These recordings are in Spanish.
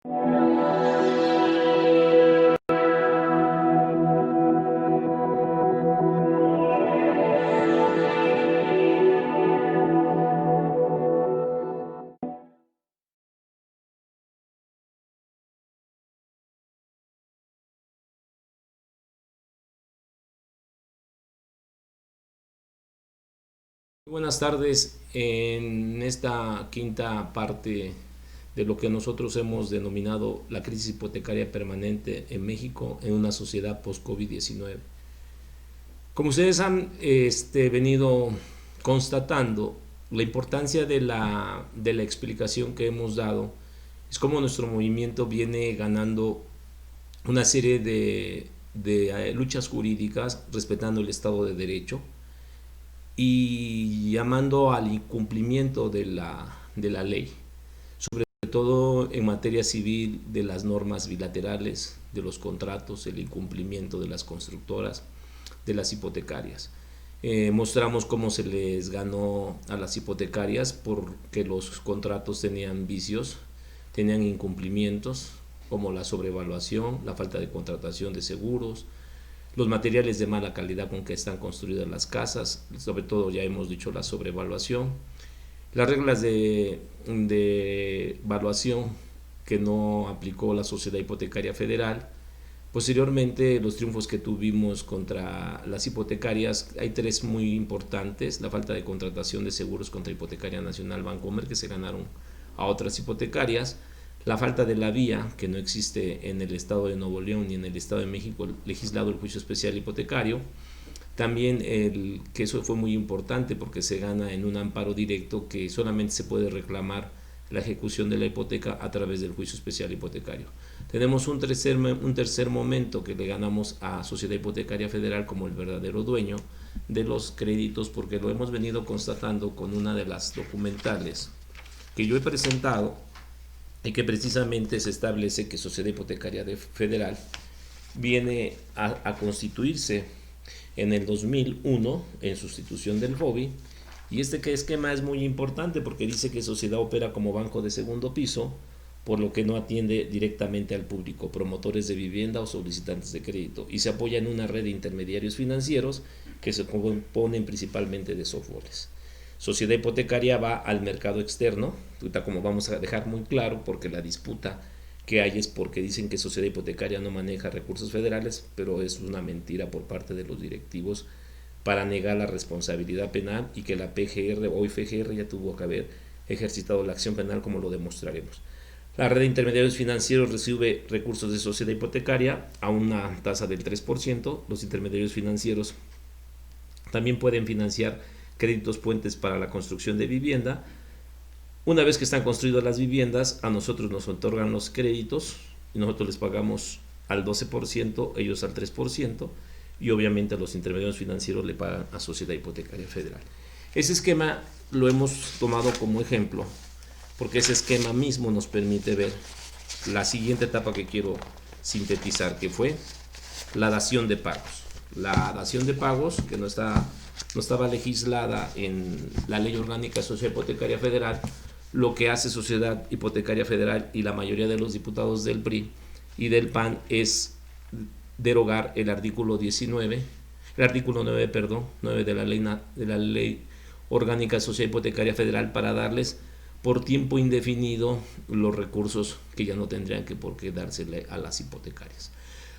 Buenas tardes. En esta quinta parte de lo que nosotros hemos denominado la crisis hipotecaria permanente en México en una sociedad post-COVID-19. Como ustedes han venido constatando, la importancia de la explicación que hemos dado es cómo nuestro movimiento viene ganando una serie de luchas jurídicas respetando el Estado de Derecho y llamando al incumplimiento de la ley, sobre todo en materia civil, de las normas bilaterales, de los contratos, el incumplimiento de las constructoras, de las hipotecarias. Mostramos cómo se les ganó a las hipotecarias porque los contratos tenían vicios, tenían incumplimientos como la sobrevaluación, la falta de contratación de seguros, los materiales de mala calidad con que están construidas las casas, sobre todo ya hemos dicho la sobrevaluación, las reglas de evaluación que no aplicó la Sociedad Hipotecaria Federal. Posteriormente, los triunfos que tuvimos contra las hipotecarias, hay tres muy importantes: la falta de contratación de seguros contra Hipotecaria Nacional Bancomer, que se ganaron a otras hipotecarias; la falta de la vía, que no existe en el estado de Nuevo León ni en el estado de México legislado el juicio especial hipotecario; también que eso fue muy importante porque se gana en un amparo directo que solamente se puede reclamar la ejecución de la hipoteca a través del juicio especial hipotecario. Tenemos un tercer momento que le ganamos a Sociedad Hipotecaria Federal como el verdadero dueño de los créditos, porque lo hemos venido constatando con una de las documentales que yo he presentado, y que precisamente se establece que Sociedad Hipotecaria Federal viene a constituirse en el 2001 en sustitución del FOBI. Y este esquema es muy importante porque dice que Sociedad opera como banco de segundo piso, por lo que no atiende directamente al público, promotores de vivienda o solicitantes de crédito, y se apoya en una red de intermediarios financieros que se componen principalmente de softwares. Sociedad Hipotecaria va al mercado externo, como vamos a dejar muy claro, porque la disputa que hay es porque dicen que Sociedad Hipotecaria no maneja recursos federales, pero es una mentira por parte de los directivos para negar la responsabilidad penal, y que la PGR o FGR ya tuvo que haber ejercitado la acción penal, como lo demostraremos. La red de intermediarios financieros recibe recursos de Sociedad Hipotecaria a una tasa del 3%. Los intermediarios financieros también pueden financiar créditos puentes para la construcción de vivienda. Una vez que están construidas las viviendas, a nosotros nos otorgan los créditos y nosotros les pagamos al 12%, ellos al 3%, y obviamente los intermediarios financieros le pagan a Sociedad Hipotecaria Federal. Ese esquema lo hemos tomado como ejemplo porque ese esquema mismo nos permite ver la siguiente etapa que quiero sintetizar, que fue la dación de pagos. La dación de pagos, que no estaba legislada en la Ley Orgánica Social Hipotecaria Federal. Lo que hace Sociedad Hipotecaria Federal y la mayoría de los diputados del PRI y del PAN es derogar el artículo 19, el artículo 9, perdón, 9 de la Ley Orgánica Social Hipotecaria Federal, para darles por tiempo indefinido los recursos que ya no tendrían que por qué dársele a las hipotecarias.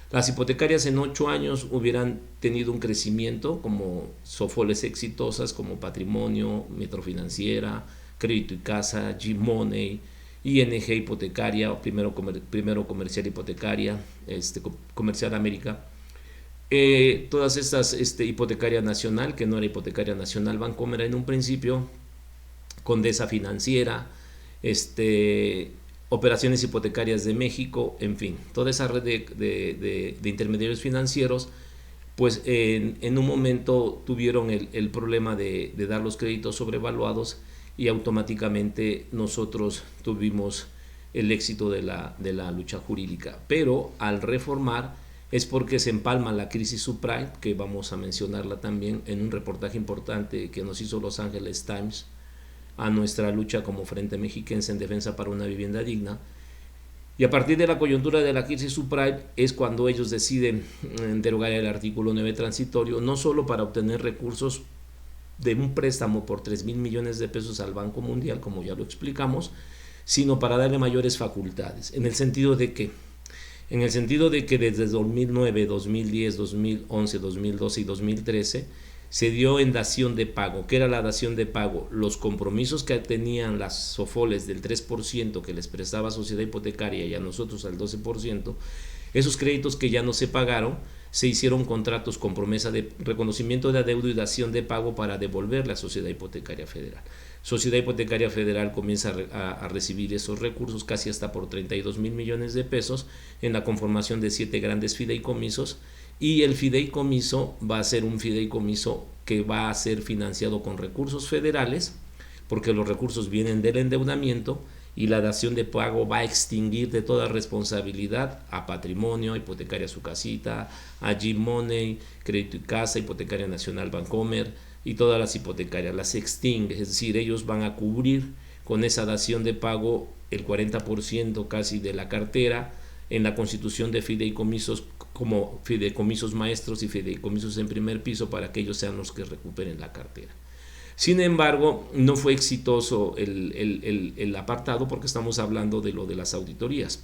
Las hipotecarias en 8 años hubieran tenido un crecimiento como Sofoles exitosas, como Patrimonio, Metrofinanciera, Crédito y Casa, G-Money, ING Hipotecaria, Primero Comercial Hipotecaria, Comercial América. Todas estas, Hipotecaria Nacional, que no era Hipotecaria Nacional Bancomer en un principio, Condesa Financiera, Operaciones Hipotecarias de México, en fin, toda esa red de intermediarios financieros, pues en un momento tuvieron el problema de dar los créditos sobrevaluados, y automáticamente nosotros tuvimos el éxito de la lucha jurídica. Pero al reformar es porque se empalma la crisis subprime, que vamos a mencionarla también en un reportaje importante que nos hizo Los Angeles Times a nuestra lucha como Frente Mexiquense en Defensa para una Vivienda Digna. Y a partir de la coyuntura de la crisis subprime es cuando ellos deciden derogar el artículo 9 transitorio, no solo para obtener recursos de un préstamo por 3.000 millones de pesos al Banco Mundial, como ya lo explicamos, sino para darle mayores facultades, en el sentido de que desde 2009, 2010, 2011, 2012 y 2013 se dio en dación de pago. ¿Qué era la dación de pago? Los compromisos que tenían las SOFOLES del 3% que les prestaba Sociedad Hipotecaria y a nosotros al 12%, esos créditos que ya no se pagaron, se hicieron contratos con promesa de reconocimiento de adeudo y dación de pago para devolverle a Sociedad Hipotecaria Federal. Sociedad Hipotecaria Federal comienza a recibir esos recursos casi hasta por 32.000 millones de pesos en la conformación de 7 grandes fideicomisos, y el fideicomiso va a ser un fideicomiso que va a ser financiado con recursos federales, porque los recursos vienen del endeudamiento, y la dación de pago va a extinguir de toda responsabilidad a Patrimonio, Hipotecaria Su Casita, a G-Money, Crédito y Casa, Hipotecaria Nacional Bancomer y todas las hipotecarias, las extingue. Es decir, ellos van a cubrir con esa dación de pago el 40% casi de la cartera en la constitución de fideicomisos, como fideicomisos maestros y fideicomisos en primer piso, para que ellos sean los que recuperen la cartera. Sin embargo, no fue exitoso el apartado, porque estamos hablando de lo de las auditorías.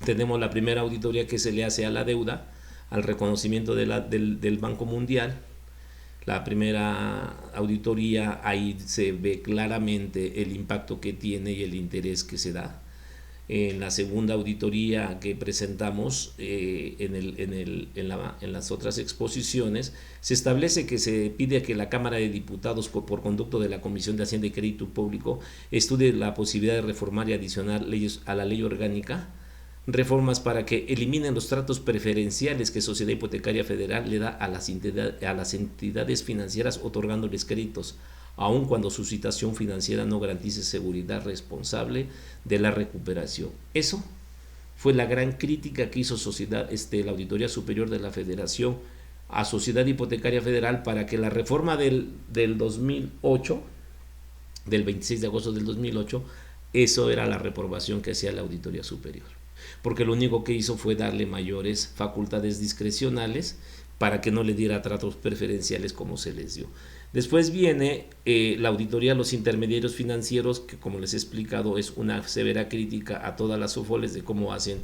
Tenemos la primera auditoría que se le hace a la deuda, al reconocimiento del Banco Mundial. La primera auditoría, ahí se ve claramente el impacto que tiene y el interés que se da. En la segunda auditoría que presentamos en las otras exposiciones, se establece que se pide a que la Cámara de Diputados, por conducto de la Comisión de Hacienda y Crédito Público, estudie la posibilidad de reformar y adicionar leyes a la ley orgánica, reformas para que eliminen los tratos preferenciales que Sociedad Hipotecaria Federal le da a las entidades financieras, otorgándoles créditos, aun cuando su situación financiera no garantice seguridad responsable de la recuperación. Eso fue la gran crítica que hizo la Auditoría Superior de la Federación a Sociedad Hipotecaria Federal, para que la reforma del 2008, del 26 de agosto del 2008, eso era la reprobación que hacía la Auditoría Superior, porque lo único que hizo fue darle mayores facultades discrecionales para que no le diera tratos preferenciales como se les dio. Después viene la auditoría a los intermediarios financieros, que, como les he explicado, es una severa crítica a todas las SOFOLES de cómo hacen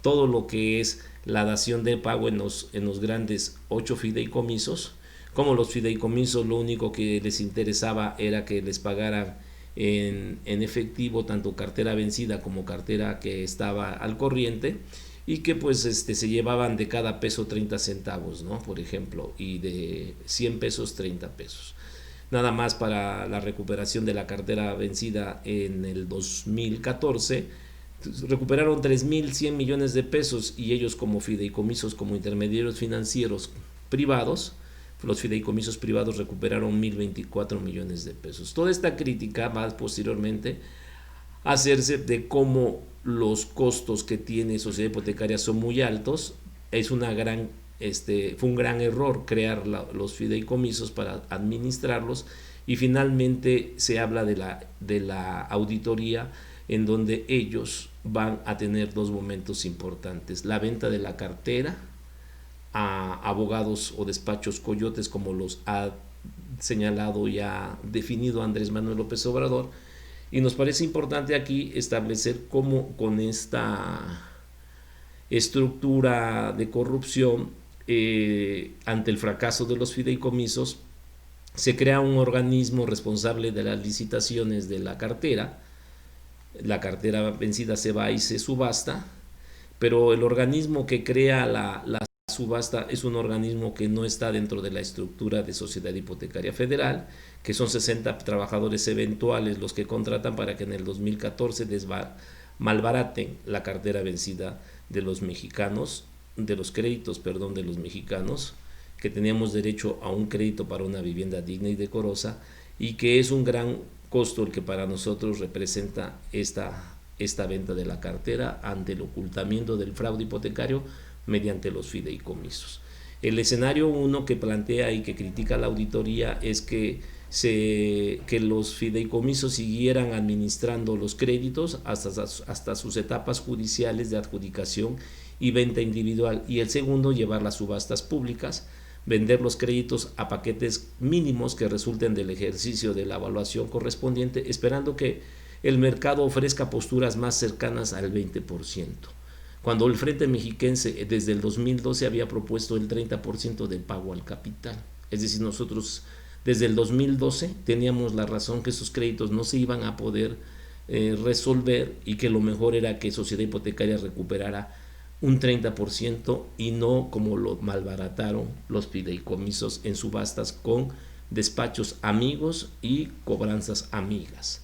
todo lo que es la dación de pago en los grandes 8 fideicomisos. Como los fideicomisos lo único que les interesaba era que les pagaran en efectivo tanto cartera vencida como cartera que estaba al corriente, y que pues se llevaban de cada peso 30 centavos, ¿no? Por ejemplo, y de 100 pesos 30 pesos. Nada más para la recuperación de la cartera vencida en el 2014, recuperaron 3.100 millones de pesos, y ellos como fideicomisos, como intermediarios financieros privados, los fideicomisos privados recuperaron 1.024 millones de pesos. Toda esta crítica va posteriormente a hacerse de cómo los costos que tiene Sociedad Hipotecaria son muy altos. Fue un gran error crear los fideicomisos para administrarlos, y finalmente se habla de la auditoría, en donde ellos van a tener 2 momentos importantes: la venta de la cartera a abogados o despachos coyotes, como los ha señalado y ha definido Andrés Manuel López Obrador. Y nos parece importante aquí establecer cómo, con esta estructura de corrupción, ante el fracaso de los fideicomisos, se crea un organismo responsable de las licitaciones de la cartera. La cartera vencida se va y se subasta, pero el organismo que crea la subasta es un organismo que no está dentro de la estructura de Sociedad Hipotecaria Federal, que son 60 trabajadores eventuales los que contratan para que en el 2014 malbaraten la cartera vencida de los mexicanos, de los créditos, de los mexicanos, que teníamos derecho a un crédito para una vivienda digna y decorosa, y que es un gran costo el que para nosotros representa esta venta de la cartera ante el ocultamiento del fraude hipotecario mediante los fideicomisos. El escenario 1 que plantea y que critica la auditoría es que que los fideicomisos siguieran administrando los créditos hasta sus etapas judiciales de adjudicación y venta individual, y el segundo, llevar las subastas públicas, vender los créditos a paquetes mínimos que resulten del ejercicio de la evaluación correspondiente, esperando que el mercado ofrezca posturas más cercanas al 20%. Cuando el Frente Mexiquense desde el 2012 había propuesto el 30% de pago al capital. Es decir, nosotros desde el 2012 teníamos la razón que esos créditos no se iban a poder resolver, y que lo mejor era que Sociedad Hipotecaria recuperara un 30% y no como lo malbarataron los fideicomisos en subastas con despachos amigos y cobranzas amigas.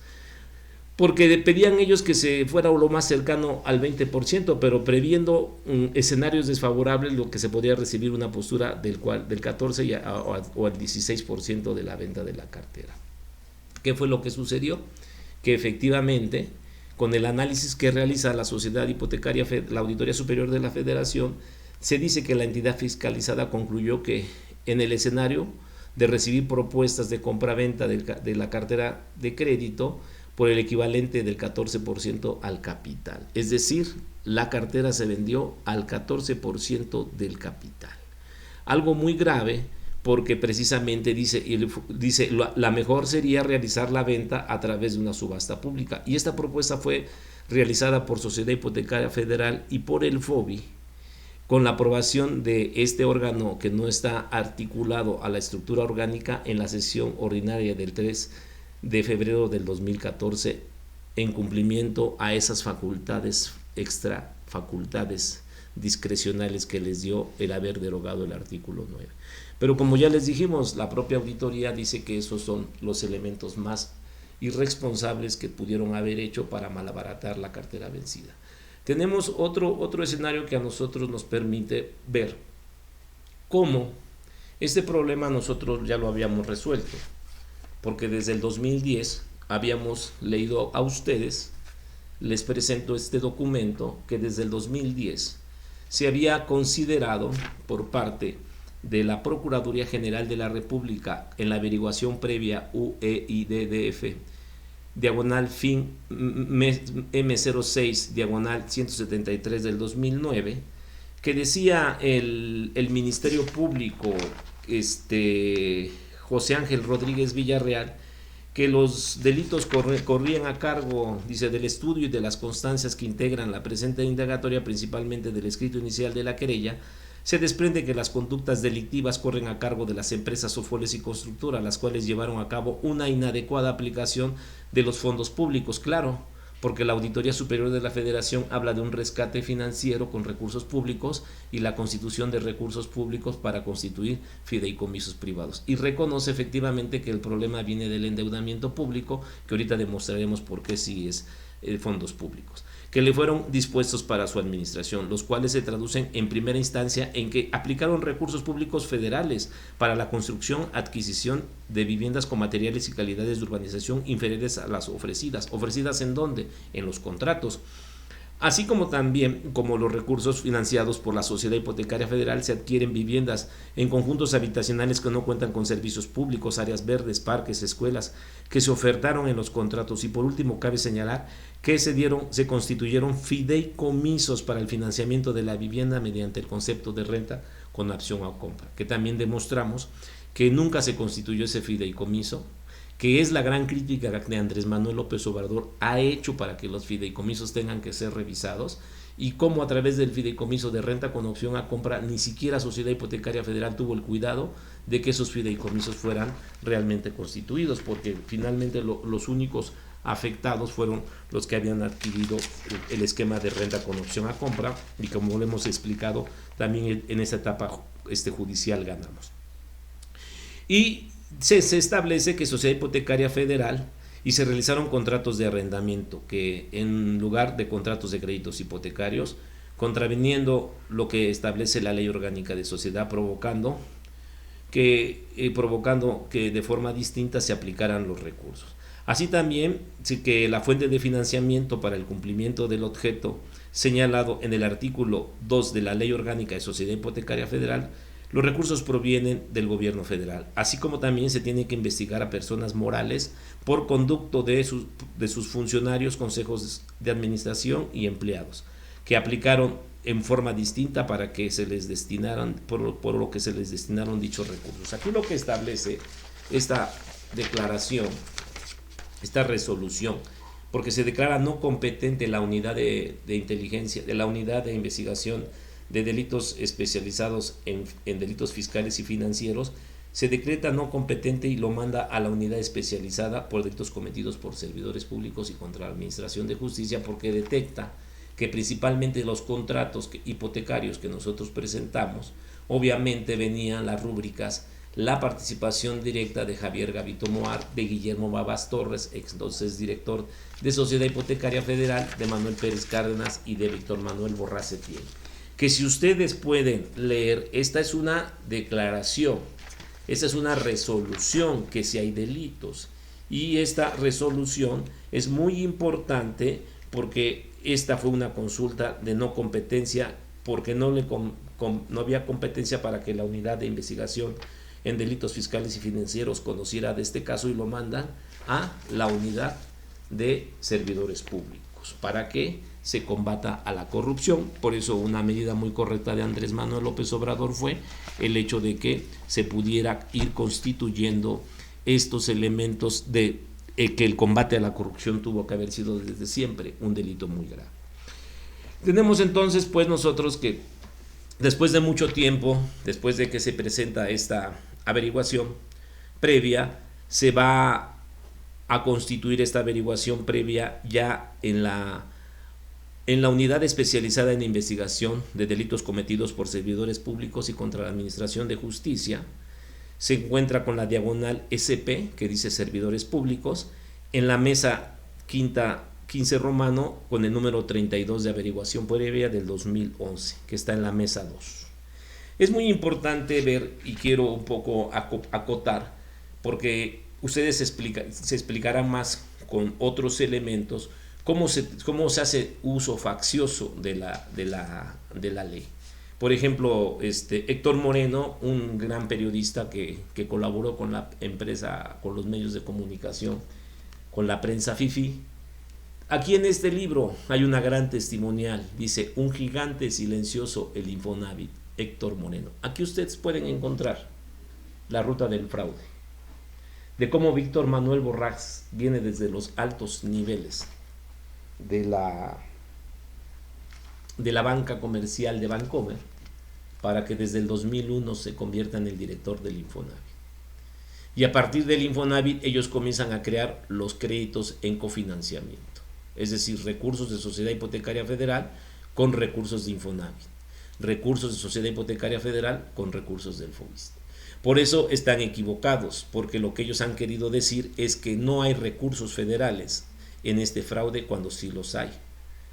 Porque pedían ellos que se fuera lo más cercano al 20%, pero previendo escenarios desfavorables, lo que se podía recibir una postura del 14% o al 16% de la venta de la cartera. ¿Qué fue lo que sucedió? Que efectivamente, con el análisis que realiza la Sociedad Hipotecaria, la Auditoría Superior de la Federación, se dice que la entidad fiscalizada concluyó que en el escenario de recibir propuestas de compra-venta de la cartera de crédito por el equivalente del 14% al capital. Es decir, la cartera se vendió al 14% del capital. Algo muy grave, porque precisamente dice la mejor sería realizar la venta a través de una subasta pública. Y esta propuesta fue realizada por Sociedad Hipotecaria Federal y por el FOBI, con la aprobación de este órgano que no está articulado a la estructura orgánica en la sesión ordinaria del 3 de febrero del 2014, en cumplimiento a esas facultades facultades discrecionales que les dio el haber derogado el artículo 9. Pero como ya les dijimos, la propia auditoría dice que esos son los elementos más irresponsables que pudieron haber hecho para malbaratar la cartera vencida. Tenemos otro escenario que a nosotros nos permite ver cómo este problema nosotros ya lo habíamos resuelto, porque desde el 2010 habíamos leído a ustedes, les presento este documento, que desde el 2010 se había considerado por parte de la Procuraduría General de la República en la averiguación previa UEIDDF diagonal fin M06 diagonal 173 del 2009, que decía el Ministerio Público José Ángel Rodríguez Villarreal, que los delitos corrían a cargo, dice, del estudio y de las constancias que integran la presente indagatoria, principalmente del escrito inicial de la querella. Se desprende que las conductas delictivas corren a cargo de las empresas Sofoles y Constructora, las cuales llevaron a cabo una inadecuada aplicación de los fondos públicos. Claro, porque la Auditoría Superior de la Federación habla de un rescate financiero con recursos públicos y la constitución de recursos públicos para constituir fideicomisos privados. Y reconoce efectivamente que el problema viene del endeudamiento público, que ahorita demostraremos por qué sí es fondos públicos, que le fueron dispuestos para su administración, los cuales se traducen en primera instancia en que aplicaron recursos públicos federales para la construcción, adquisición de viviendas con materiales y calidades de urbanización inferiores a las ofrecidas. ¿Ofrecidas en dónde? En los contratos. Así como también como los recursos financiados por la Sociedad Hipotecaria Federal se adquieren viviendas en conjuntos habitacionales que no cuentan con servicios públicos, áreas verdes, parques, escuelas, que se ofertaron en los contratos. Y por último, cabe señalar que se constituyeron fideicomisos para el financiamiento de la vivienda mediante el concepto de renta con opción a compra, que también demostramos que nunca se constituyó ese fideicomiso, que es la gran crítica que Andrés Manuel López Obrador ha hecho para que los fideicomisos tengan que ser revisados, y cómo a través del fideicomiso de renta con opción a compra ni siquiera Sociedad Hipotecaria Federal tuvo el cuidado de que esos fideicomisos fueran realmente constituidos, porque finalmente los únicos afectados fueron los que habían adquirido el esquema de renta con opción a compra, y como lo hemos explicado también en esta etapa judicial ganamos. Y se establece que Sociedad Hipotecaria Federal, y se realizaron contratos de arrendamiento que en lugar de contratos de créditos hipotecarios, contraviniendo lo que establece la Ley Orgánica de Sociedad, provocando que de forma distinta se aplicaran los recursos. Así también que la fuente de financiamiento para el cumplimiento del objeto señalado en el artículo 2 de la Ley Orgánica de Sociedad Hipotecaria Federal Los recursos provienen del gobierno federal, así como también se tiene que investigar a personas morales por conducto de sus funcionarios, consejos de administración y empleados, que aplicaron en forma distinta para que se les destinaran, por lo que se les destinaron dichos recursos. Aquí lo que establece esta declaración, esta resolución, porque se declara no competente la unidad de inteligencia, de la unidad de investigación de delitos especializados en delitos fiscales y financieros, se decreta no competente y lo manda a la unidad especializada por delitos cometidos por servidores públicos y contra la Administración de Justicia, porque detecta que principalmente los contratos hipotecarios que nosotros presentamos, obviamente venían las rúbricas, la participación directa de Javier Gavito Moar, de Guillermo Babas Torres, entonces director de Sociedad Hipotecaria Federal, de Manuel Pérez Cárdenas y de Víctor Manuel Borrás Setién. Que si ustedes pueden leer, esta es una declaración, esta es una resolución que si hay delitos, y esta resolución es muy importante porque esta fue una consulta de no competencia, porque no había competencia para que la unidad de investigación en delitos fiscales y financieros conociera de este caso, y lo mandan a la unidad de servidores públicos para que se combata a la corrupción. Por eso una medida muy correcta de Andrés Manuel López Obrador fue el hecho de que se pudiera ir constituyendo estos elementos de que el combate a la corrupción tuvo que haber sido desde siempre un delito muy grave. Tenemos entonces pues nosotros que después de mucho tiempo, después de que se presenta esta averiguación previa, se va a constituir esta averiguación previa ya en la unidad especializada en investigación de delitos cometidos por servidores públicos y contra la Administración de Justicia. Se encuentra con la diagonal SP, que dice servidores públicos, en la mesa 15 romano con el número 32 de averiguación previa del 2011, que está en la mesa 2. Es muy importante ver, y quiero un poco acotar, porque ustedes se explicarán más con otros elementos cómo se hace uso faccioso de la ley. Por ejemplo, Héctor Moreno, un gran periodista que colaboró con la empresa, con los medios de comunicación, con la prensa FIFI. Aquí en este libro hay una gran testimonial, dice: un gigante silencioso, el Infonavit, Héctor Moreno. Aquí ustedes pueden encontrar la ruta del fraude, de cómo Víctor Manuel Borrás viene desde los altos niveles de la banca comercial de Bancomer para que desde el 2001 se convierta en el director del Infonavit. Y a partir del Infonavit ellos comienzan a crear los créditos en cofinanciamiento, es decir, recursos de Sociedad Hipotecaria Federal con recursos de Infonavit, recursos de Sociedad Hipotecaria Federal con recursos del FOBIST. Por eso están equivocados, porque lo que ellos han querido decir es que no hay recursos federales en este fraude cuando sí los hay,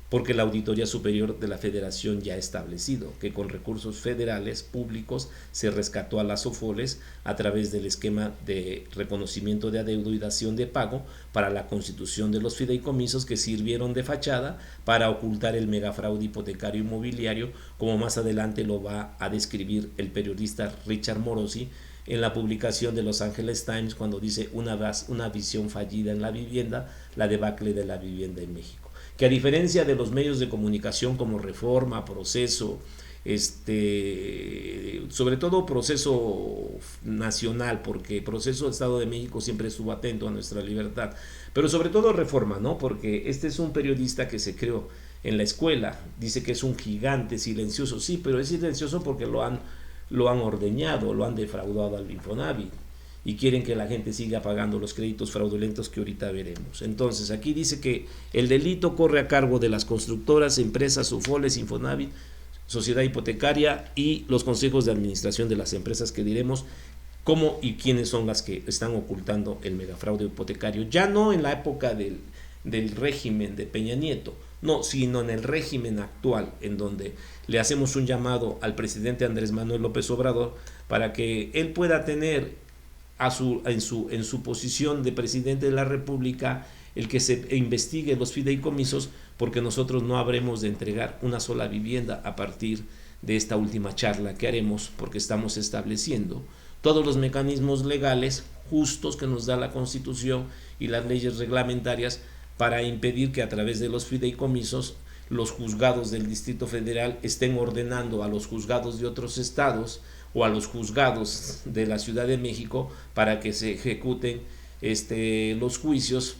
porque la Auditoría Superior de la Federación ya ha establecido que con recursos federales públicos se rescató a las SOFOLES a través del esquema de reconocimiento de adeudo y dación de pago para la constitución de los fideicomisos que sirvieron de fachada para ocultar el megafraude hipotecario inmobiliario, como más adelante lo va a describir el periodista Richard Morosi en la publicación de Los Angeles Times, cuando dice una visión fallida en la vivienda, la debacle de la vivienda en México. Que a diferencia de los medios de comunicación como Reforma, Proceso, sobre todo Proceso Nacional, porque Proceso Estado de México siempre estuvo atento a nuestra libertad, pero sobre todo Reforma, ¿no? Porque este es un periodista que se creó en la escuela, dice que es un gigante silencioso, sí, pero es silencioso porque lo han ordeñado, lo han defraudado al Infonavit y quieren que la gente siga pagando los créditos fraudulentos que ahorita veremos. Entonces aquí dice que el delito corre a cargo de las constructoras, empresas, SOFOLES, Infonavit, Sociedad Hipotecaria y los consejos de administración de las empresas, que diremos cómo y quiénes son las que están ocultando el megafraude hipotecario, ya no en la época del régimen de Peña Nieto, no, sino en el régimen actual, en donde le hacemos un llamado al presidente Andrés Manuel López Obrador para que él pueda tener en su posición de presidente de la República el que se investigue los fideicomisos, porque nosotros no habremos de entregar una sola vivienda a partir de esta última charla que haremos, porque estamos estableciendo todos los mecanismos legales justos que nos da la Constitución y las leyes reglamentarias para impedir que a través de los fideicomisos los juzgados del Distrito Federal estén ordenando a los juzgados de otros estados o a los juzgados de la Ciudad de México para que se ejecuten los juicios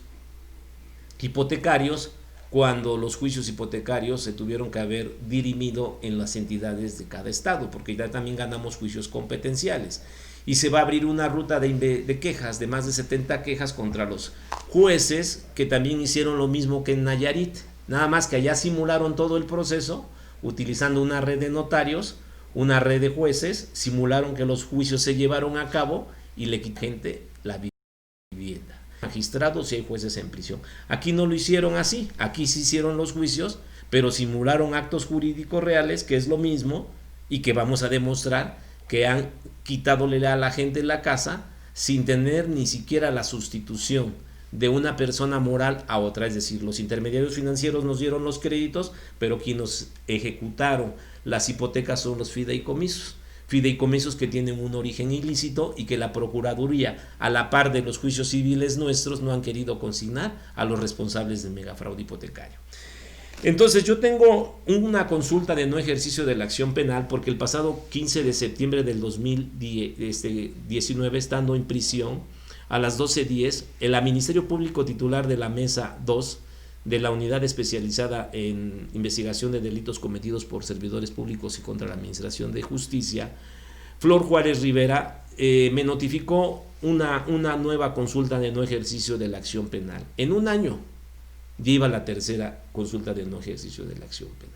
hipotecarios, cuando los juicios hipotecarios se tuvieron que haber dirimido en las entidades de cada estado, porque ya también ganamos juicios competenciales. Y se va a abrir una ruta de quejas, de más de 70 quejas contra los jueces que también hicieron lo mismo que en Nayarit, nada más que allá simularon todo el proceso utilizando una red de notarios, una red de jueces, simularon que los juicios se llevaron a cabo y le quitaron gente la vivienda. Magistrados y hay jueces en prisión. Aquí no lo hicieron así, aquí sí hicieron los juicios, pero simularon actos jurídicos reales, que es lo mismo, y que vamos a demostrar que han quitadole a la gente la casa sin tener ni siquiera la sustitución de una persona moral a otra, es decir, los intermediarios financieros nos dieron los créditos, pero quienes ejecutaron las hipotecas son los fideicomisos. Fideicomisos que tienen un origen ilícito y que la Procuraduría, a la par de los juicios civiles nuestros, no han querido consignar a los responsables del megafraude hipotecario. Entonces yo tengo una consulta de no ejercicio de la acción penal porque el pasado 15 de septiembre del 2019, estando en prisión, a las 12:10, el Ministerio Público titular de la Mesa 2 de la Unidad Especializada en Investigación de Delitos Cometidos por Servidores Públicos y contra la Administración de Justicia, Flor Juárez Rivera, me notificó una nueva consulta de no ejercicio de la acción penal. En un año lleva la tercera consulta de no ejercicio de la acción penal.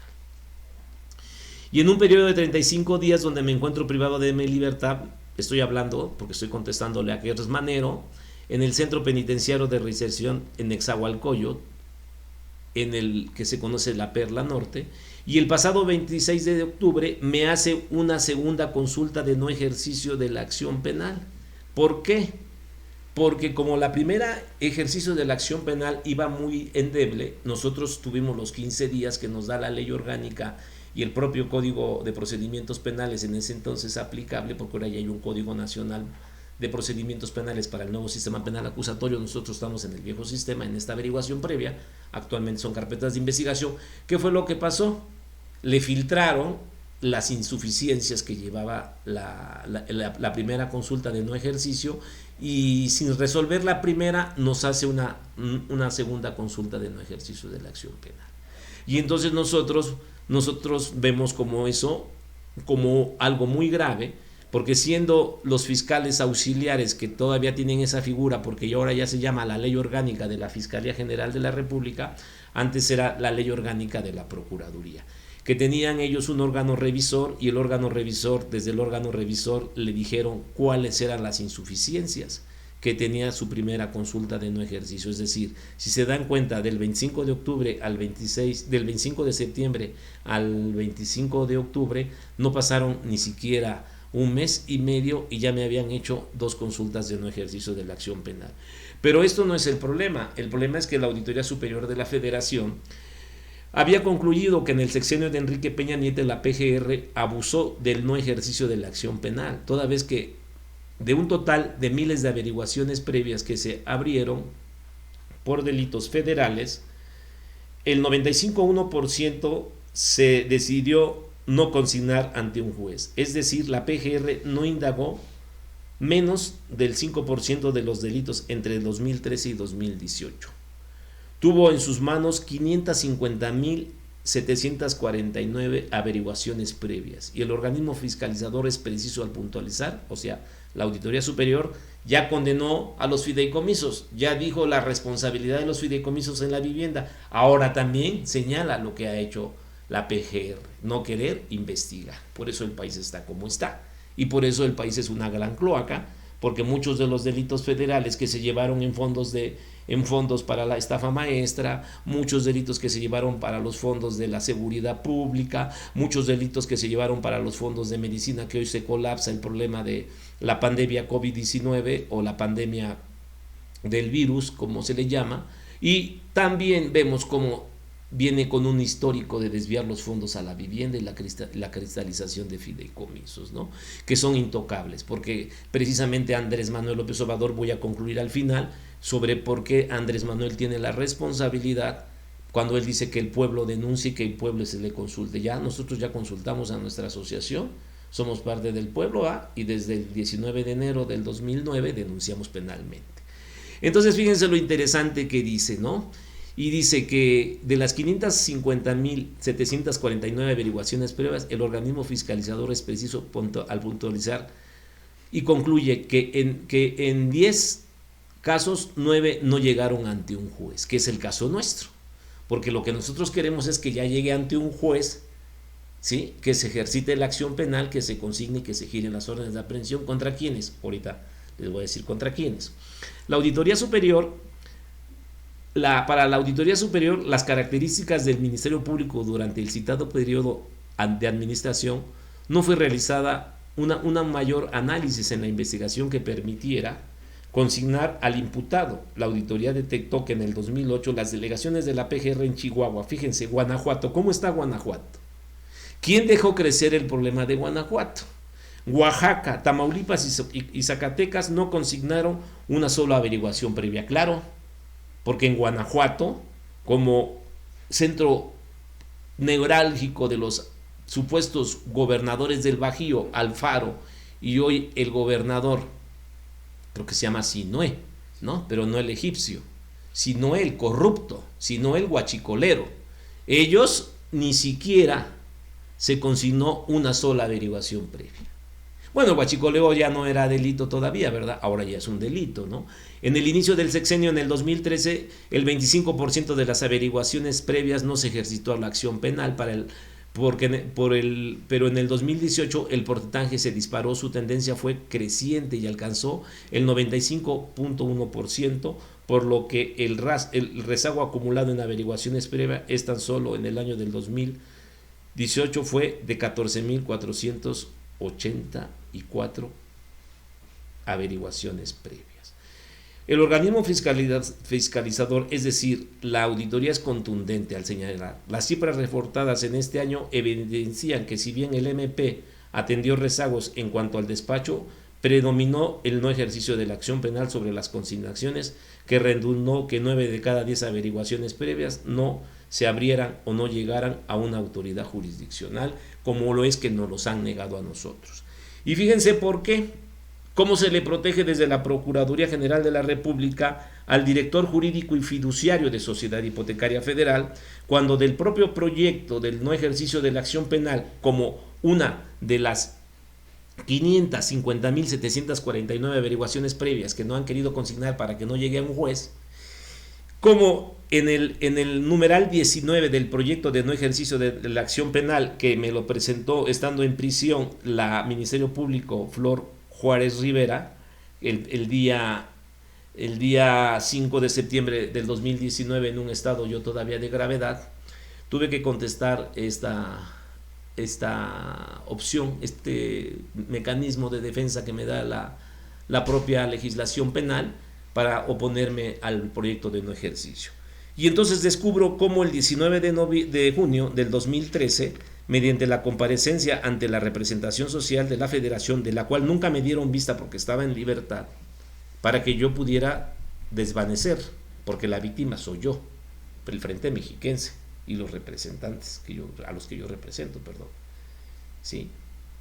Y en un periodo de 35 días donde me encuentro privado de mi libertad, estoy hablando porque estoy contestándole a Gers Manero, en el Centro Penitenciario de Reinserción en Nezahualcóyotl, en el que se conoce la Perla Norte, y el pasado 26 de octubre me hace una segunda consulta de no ejercicio de la acción penal. ¿Por qué? Porque como la primera ejercicio de la acción penal iba muy endeble, nosotros tuvimos los 15 días que nos da la ley orgánica y el propio Código de Procedimientos Penales en ese entonces aplicable, porque ahora ya hay un Código Nacional de Procedimientos Penales para el nuevo sistema penal acusatorio. Nosotros estamos en el viejo sistema, en esta averiguación previa, actualmente son carpetas de investigación. ¿Qué fue lo que pasó? Le filtraron las insuficiencias que llevaba la primera consulta de no ejercicio, y sin resolver la primera nos hace una segunda consulta de no ejercicio de la acción penal. Y entonces nosotros vemos como eso, como algo muy grave, porque siendo los fiscales auxiliares que todavía tienen esa figura, porque ahora ya se llama la Ley Orgánica de la Fiscalía General de la República, antes era la Ley Orgánica de la Procuraduría, que tenían ellos un órgano revisor, y el órgano revisor, desde el órgano revisor le dijeron cuáles eran las insuficiencias que tenía su primera consulta de no ejercicio. Es decir, si se dan cuenta, del 25 de octubre al 26, del 25 de septiembre al 25 de octubre, no pasaron ni siquiera un mes y medio y ya me habían hecho 2 consultas de no ejercicio de la acción penal. Pero esto no es el problema es que la Auditoría Superior de la Federación había concluido que en el sexenio de Enrique Peña Nieto la PGR abusó del no ejercicio de la acción penal, toda vez que de un total de miles de averiguaciones previas que se abrieron por delitos federales, el 95,1% se decidió no consignar ante un juez. Es decir, la PGR no indagó menos del 5% de los delitos entre 2013 y 2018. Tuvo en sus manos 550,749 averiguaciones previas, y el organismo fiscalizador es preciso al puntualizar, o sea, la Auditoría Superior ya condenó a los fideicomisos, ya dijo la responsabilidad de los fideicomisos en la vivienda, ahora también señala lo que ha hecho la PGR, no querer investigar. Por eso el país está como está, y por eso el país es una gran cloaca, porque muchos de los delitos federales que se llevaron en fondos para la estafa maestra, muchos delitos que se llevaron para los fondos de la seguridad pública, muchos delitos que se llevaron para los fondos de medicina, que hoy se colapsa el problema de la pandemia COVID-19 o la pandemia del virus, como se le llama, y también vemos como viene con un histórico de desviar los fondos a la vivienda y la cristalización de fideicomisos, ¿no? Que son intocables, porque precisamente Andrés Manuel López Obrador, voy a concluir al final, sobre por qué Andrés Manuel tiene la responsabilidad cuando él dice que el pueblo denuncie y que el pueblo se le consulte. Ya nosotros ya consultamos a nuestra asociación, somos parte del pueblo, y desde el 19 de enero del 2009 denunciamos penalmente. Entonces fíjense lo interesante que dice, ¿no? Y dice que de las 550.749 averiguaciones previas, el organismo fiscalizador es preciso al puntualizar y concluye que en 10 casos 9 no llegaron ante un juez, que es el caso nuestro, porque lo que nosotros queremos es que ya llegue ante un juez, ¿sí? Que se ejercite la acción penal, que se consigne y que se giren las órdenes de aprehensión. ¿Contra quiénes? Ahorita les voy a decir contra quiénes. La Auditoría Superior, para la Auditoría Superior, las características del Ministerio Público durante el citado periodo de administración no fue realizada una mayor análisis en la investigación que permitiera consignar al imputado. La auditoría detectó que en el 2008 las delegaciones de la PGR en Chihuahua, fíjense, Guanajuato, ¿cómo está Guanajuato? ¿Quién dejó crecer el problema de Guanajuato? Oaxaca, Tamaulipas y Zacatecas no consignaron una sola averiguación previa. Claro, porque en Guanajuato, como centro neurálgico de los supuestos gobernadores del Bajío, Alfaro, y hoy el gobernador, creo que se llama Sinoé, ¿no? Pero no el egipcio, Sinoé el corrupto, Sinoé el guachicolero. Ellos ni siquiera se consignó una sola averiguación previa. Bueno, el guachicoleo ya no era delito todavía, ¿verdad? Ahora ya es un delito, ¿no? En el inicio del sexenio, en el 2013, el 25% de las averiguaciones previas no se ejercitó la acción penal pero en el 2018 el porcentaje se disparó, su tendencia fue creciente y alcanzó el 95.1%, por lo que el rezago acumulado en averiguaciones previas es tan solo en el año del 2018 fue de 14.484 averiguaciones previas. El organismo fiscalizador, es decir, la auditoría, es contundente al señalar: las cifras reportadas en este año evidencian que si bien el MP atendió rezagos en cuanto al despacho, predominó el no ejercicio de la acción penal sobre las consignaciones, que redundó que 9 de cada 10 averiguaciones previas no se abrieran o no llegaran a una autoridad jurisdiccional, como lo es que nos los han negado a nosotros. Y fíjense por qué. ¿Cómo se le protege desde la Procuraduría General de la República al director jurídico y fiduciario de Sociedad Hipotecaria Federal, cuando del propio proyecto del no ejercicio de la acción penal, como una de las 550.749 averiguaciones previas que no han querido consignar para que no llegue a un juez, como en el numeral 19 del proyecto de no ejercicio de la acción penal, que me lo presentó estando en prisión la Ministerio Público Flor Juárez Rivera, el día 5 de septiembre del 2019, en un estado yo todavía de gravedad, tuve que contestar esta opción, este mecanismo de defensa que me da la propia legislación penal para oponerme al proyecto de no ejercicio. Y entonces descubro cómo el 19 de junio del 2013, mediante la comparecencia ante la representación social de la Federación, de la cual nunca me dieron vista porque estaba en libertad, para que yo pudiera desvanecer, porque la víctima soy yo, el Frente Mexiquense y los representantes a los que yo represento, perdón. ¿Sí?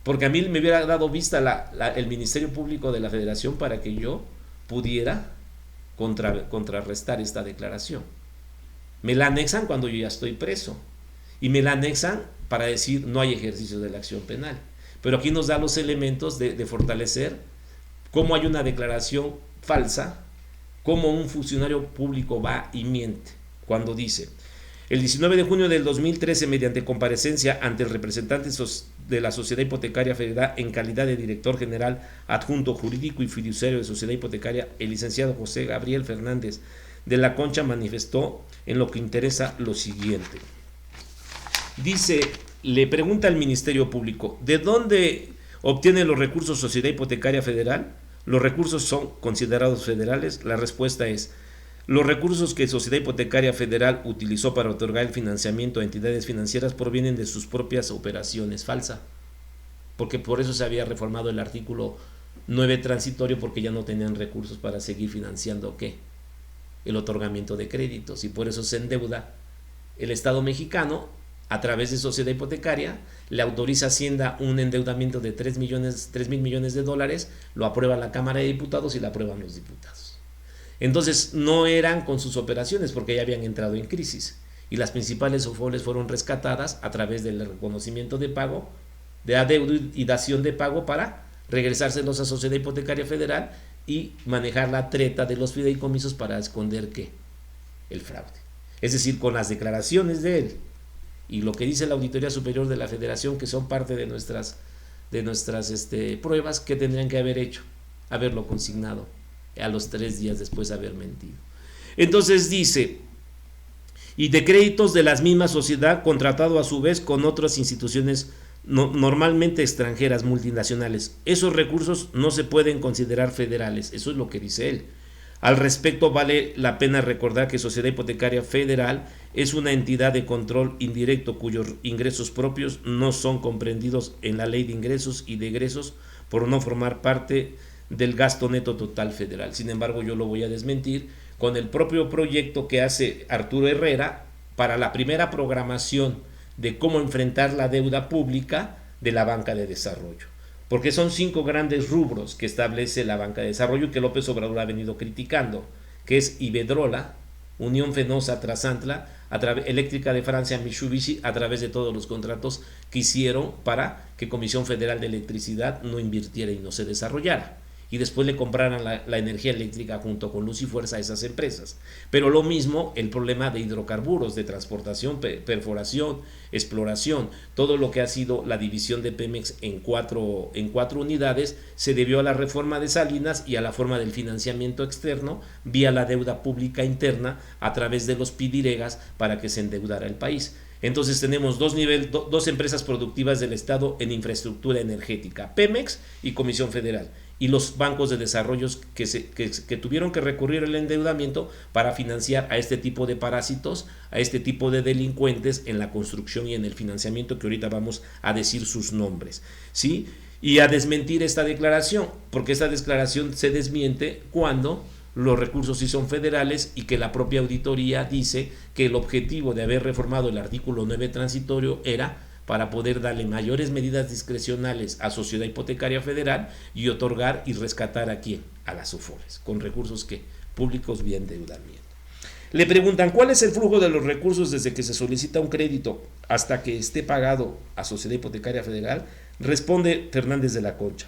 Porque a mí me hubiera dado vista el Ministerio Público de la Federación para que yo pudiera contrarrestar esta declaración. Me la anexan cuando yo ya estoy preso, y me la anexan para decir no hay ejercicio de la acción penal. Pero aquí nos da los elementos de fortalecer cómo hay una declaración falsa, cómo un funcionario público va y miente cuando dice: el 19 de junio del 2013, mediante comparecencia ante el representante de la Sociedad Hipotecaria Federal en calidad de director general adjunto jurídico y fiduciario de Sociedad Hipotecaria, el licenciado José Gabriel Fernández de la Concha manifestó en lo que interesa lo siguiente. Dice, le pregunta al Ministerio Público: ¿de dónde obtiene los recursos Sociedad Hipotecaria Federal? ¿Los recursos son considerados federales? La respuesta es: Los recursos que Sociedad Hipotecaria Federal utilizó para otorgar el financiamiento a entidades financieras provienen de sus propias operaciones. Falsa, porque por eso se había reformado el artículo 9 transitorio, porque ya no tenían recursos para seguir financiando ¿qué? El otorgamiento de créditos, y por eso se endeuda el Estado mexicano a través de Sociedad Hipotecaria, le autoriza a Hacienda un endeudamiento de 3 mil millones de dólares, lo aprueba la Cámara de Diputados y lo aprueban los diputados. Entonces no eran con sus operaciones, porque ya habían entrado en crisis, y las principales SOFOLES fueron rescatadas a través del reconocimiento de pago, de adeudo y dación de pago, para regresárselos a Sociedad Hipotecaria Federal y manejar la treta de los fideicomisos para esconder ¿qué? El fraude. Es decir, con las declaraciones de él y lo que dice la Auditoría Superior de la Federación, que son parte de nuestras pruebas, que tendrían que haber hecho, haberlo consignado a los 3 días después de haber mentido. Entonces dice, y de créditos de la misma sociedad contratado a su vez con otras instituciones normalmente extranjeras, multinacionales. Esos recursos no se pueden considerar federales, eso es lo que dice él. Al respecto, vale la pena recordar que Sociedad Hipotecaria Federal es una entidad de control indirecto cuyos ingresos propios no son comprendidos en la Ley de Ingresos y de Egresos por no formar parte del gasto neto total federal. Sin embargo, yo lo voy a desmentir con el propio proyecto que hace Arturo Herrera para la primera programación de cómo enfrentar la deuda pública de la banca de desarrollo. Porque son 5 grandes rubros que establece la banca de desarrollo y que López Obrador ha venido criticando, que es Iberdrola, Unión Fenosa, Trasantla, Eléctrica de Francia, Mitsubishi, a través de todos los contratos que hicieron para que Comisión Federal de Electricidad no invirtiera y no se desarrollara, y después le compraran la energía eléctrica junto con Luz y Fuerza a esas empresas. Pero lo mismo el problema de hidrocarburos, de transportación, perforación, exploración, todo lo que ha sido la división de Pemex en cuatro unidades, se debió a la reforma de Salinas y a la forma del financiamiento externo vía la deuda pública interna a través de los pidiregas para que se endeudara el país. Entonces tenemos dos empresas productivas del Estado en infraestructura energética, Pemex y Comisión Federal, y los bancos de desarrollo que tuvieron que recurrir al endeudamiento para financiar a este tipo de parásitos, a este tipo de delincuentes en la construcción y en el financiamiento, que ahorita vamos a decir sus nombres, ¿sí? Y a desmentir esta declaración, porque esta declaración se desmiente cuando los recursos sí son federales, y que la propia auditoría dice que el objetivo de haber reformado el artículo 9 transitorio era para poder darle mayores medidas discrecionales a Sociedad Hipotecaria Federal y otorgar y rescatar ¿a quién? A las SOFOLES, con recursos que públicos vía endeudamiento. Le preguntan, ¿cuál es el flujo de los recursos desde que se solicita un crédito hasta que esté pagado a Sociedad Hipotecaria Federal? Responde Fernández de la Concha.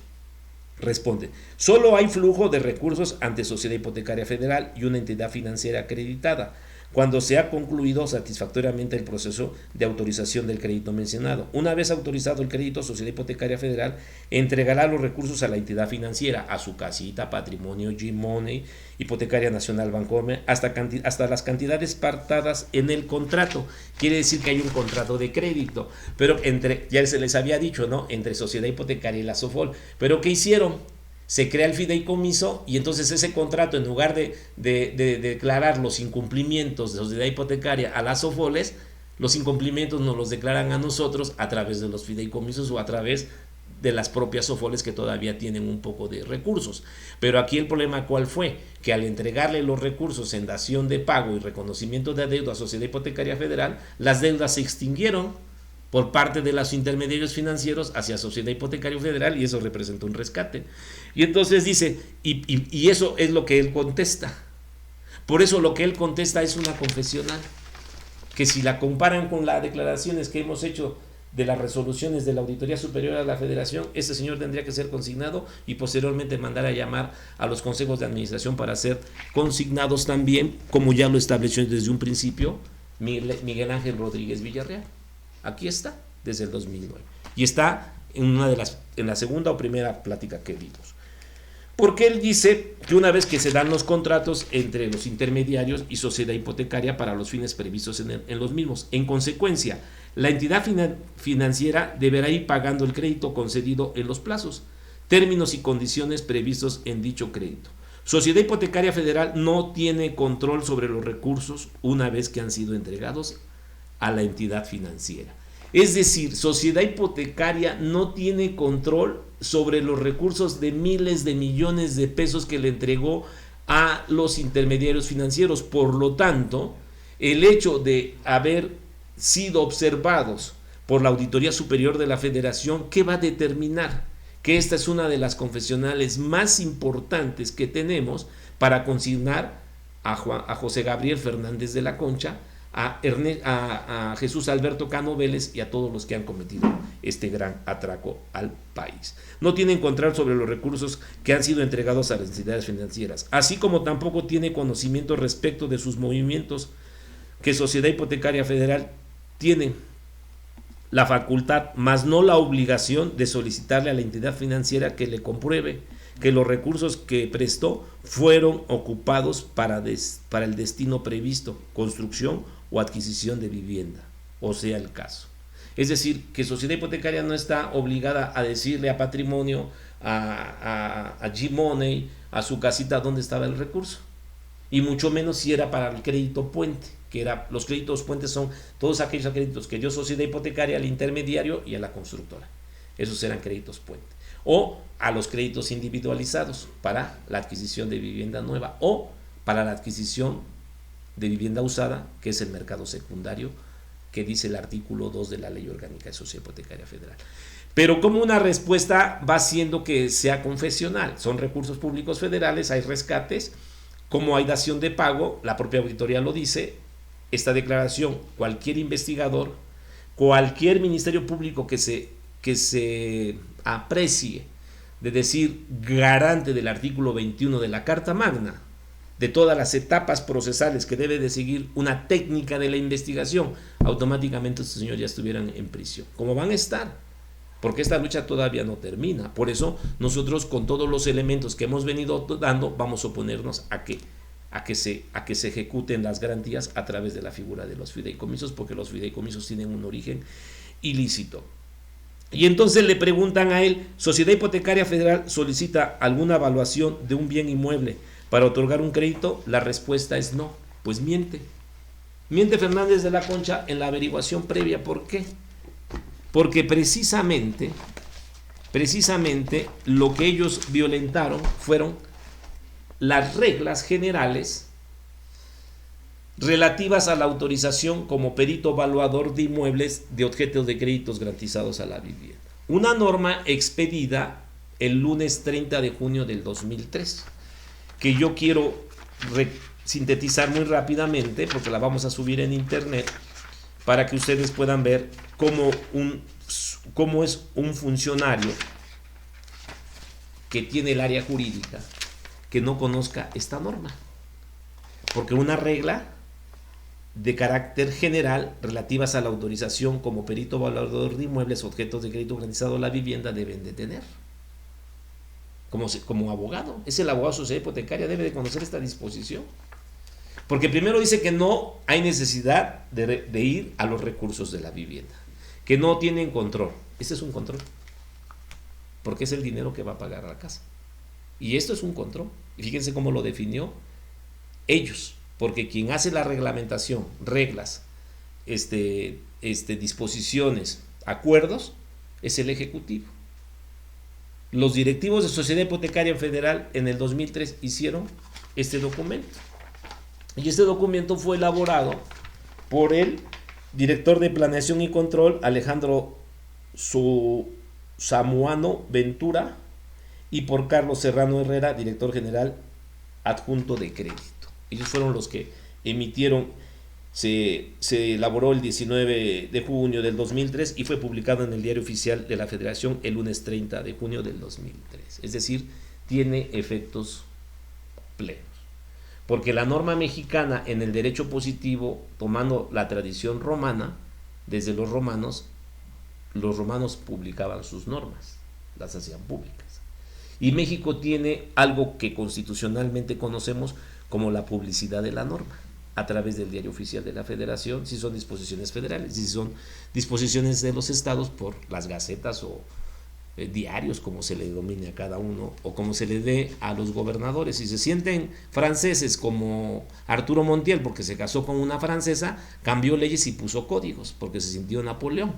Responde, solo hay flujo de recursos ante Sociedad Hipotecaria Federal y una entidad financiera acreditada, cuando se ha concluido satisfactoriamente el proceso de autorización del crédito mencionado. Una vez autorizado el crédito, Sociedad Hipotecaria Federal entregará los recursos a la entidad financiera, a su casita, patrimonio, G-Money, Hipotecaria Nacional, Bancomer, hasta las cantidades pactadas en el contrato. Quiere decir que hay un contrato de crédito, pero ya se les había dicho, ¿no? Entre Sociedad Hipotecaria y la SOFOL. ¿Pero qué hicieron? Se crea el fideicomiso, y entonces ese contrato, en lugar de declarar los incumplimientos de Sociedad Hipotecaria a las SOFOLES, los incumplimientos nos los declaran a nosotros a través de los fideicomisos o a través de las propias SOFOLES, que todavía tienen un poco de recursos. Pero aquí el problema, ¿cuál fue? Que al entregarle los recursos en dación de pago y reconocimiento de adeudo a Sociedad Hipotecaria Federal, las deudas se extinguieron por parte de los intermediarios financieros hacia Sociedad Hipotecaria Federal, y eso representó un rescate. Y entonces dice, y eso es lo que él contesta. Por eso lo que él contesta es una confesional, que si la comparan con las declaraciones que hemos hecho de las resoluciones de la Auditoría Superior a la Federación, ese señor tendría que ser consignado y posteriormente mandar a llamar a los consejos de administración para ser consignados también, como ya lo estableció desde un principio Miguel Ángel Rodríguez Villarreal. Aquí está, desde el 2009. Y está en la segunda o primera plática que vimos. Porque él dice que una vez que se dan los contratos entre los intermediarios y Sociedad Hipotecaria para los fines previstos en los mismos, en consecuencia, la entidad financiera deberá ir pagando el crédito concedido en los plazos, términos y condiciones previstos en dicho crédito. Sociedad Hipotecaria Federal no tiene control sobre los recursos una vez que han sido entregados a la entidad financiera. Es decir, Sociedad Hipotecaria no tiene control sobre los recursos de miles de millones de pesos que le entregó a los intermediarios financieros. Por lo tanto, el hecho de haber sido observados por la Auditoría Superior de la Federación, ¿qué va a determinar? Que esta es una de las confesionales más importantes que tenemos para consignar a José Gabriel Fernández de la Concha, a Jesús Alberto Cano Vélez y a todos los que han cometido este gran atraco al país. No tienen control sobre los recursos que han sido entregados a las entidades financieras, así como tampoco tiene conocimiento respecto de sus movimientos, que Sociedad Hipotecaria Federal tiene la facultad, más no la obligación, de solicitarle a la entidad financiera que le compruebe que los recursos que prestó fueron ocupados para el destino previsto, construcción o adquisición de vivienda, o sea el caso. Es decir, que Sociedad Hipotecaria no está obligada a decirle a Patrimonio, a G-Money, a su casita dónde estaba el recurso, y mucho menos si era para el crédito puente, que los créditos puentes son todos aquellos créditos que dio Sociedad Hipotecaria al intermediario y a la constructora. Esos eran créditos puente. O a los créditos individualizados para la adquisición de vivienda nueva o para la adquisición de vivienda usada, que es el mercado secundario, que dice el artículo 2 de la Ley Orgánica de Sociedad Hipotecaria Federal. Pero como una respuesta va siendo que sea confesional, son recursos públicos federales, hay rescates, como hay dación de pago, la propia auditoría lo dice. Esta declaración, cualquier investigador, cualquier ministerio público que se aprecie de decir garante del artículo 21 de la Carta Magna, de todas las etapas procesales que debe de seguir una técnica de la investigación, automáticamente estos señores ya estuvieran en prisión. ¿Cómo van a estar? Porque esta lucha todavía no termina. Por eso nosotros, con todos los elementos que hemos venido dando, vamos a oponernos a que se ejecuten las garantías a través de la figura de los fideicomisos, porque los fideicomisos tienen un origen ilícito. Y entonces le preguntan a él, ¿Sociedad Hipotecaria Federal solicita alguna evaluación de un bien inmueble para otorgar un crédito? La respuesta es no. Pues miente Fernández de la Concha en la averiguación previa. ¿Por qué? Porque precisamente lo que ellos violentaron fueron las reglas generales relativas a la autorización como perito evaluador de inmuebles de objetos de créditos garantizados a la vivienda. Una norma expedida el lunes 30 de junio del 2003, que yo quiero sintetizar muy rápidamente porque la vamos a subir en internet para que ustedes puedan ver cómo es un funcionario que tiene el área jurídica que no conozca esta norma. Porque una regla de carácter general relativas a la autorización como perito evaluador de inmuebles objetos de crédito garantizado a la vivienda deben de tener. Como abogado, es el abogado de Sociedad Hipotecaria, debe de conocer esta disposición. Porque primero dice que no hay necesidad de ir a los recursos de la vivienda, que no tienen control. Este es un control, porque es el dinero que va a pagar a la casa. Y esto es un control. Y fíjense cómo lo definió ellos, porque quien hace la reglamentación, reglas, disposiciones, acuerdos, es el Ejecutivo. Los directivos de Sociedad Hipotecaria Federal en el 2003 hicieron este documento. Y este documento fue elaborado por el director de Planeación y Control, Alejandro Samuano Ventura, y por Carlos Serrano Herrera, director general adjunto de crédito. Ellos fueron los que emitieron, se elaboró el 19 de junio del 2003 y fue publicado en el Diario Oficial de la Federación el lunes 30 de junio del 2003. Es decir, tiene efectos plenos. Porque la norma mexicana en el derecho positivo, tomando la tradición romana, desde los romanos publicaban sus normas, las hacían públicas. Y México tiene algo que constitucionalmente conocemos como la publicidad de la norma, a través del Diario Oficial de la Federación, si son disposiciones federales, si son disposiciones de los estados, por las gacetas o diarios, como se le denomine a cada uno, o como se le dé a los gobernadores. Si se sienten franceses como Arturo Montiel, porque se casó con una francesa, cambió leyes y puso códigos, porque se sintió Napoleón.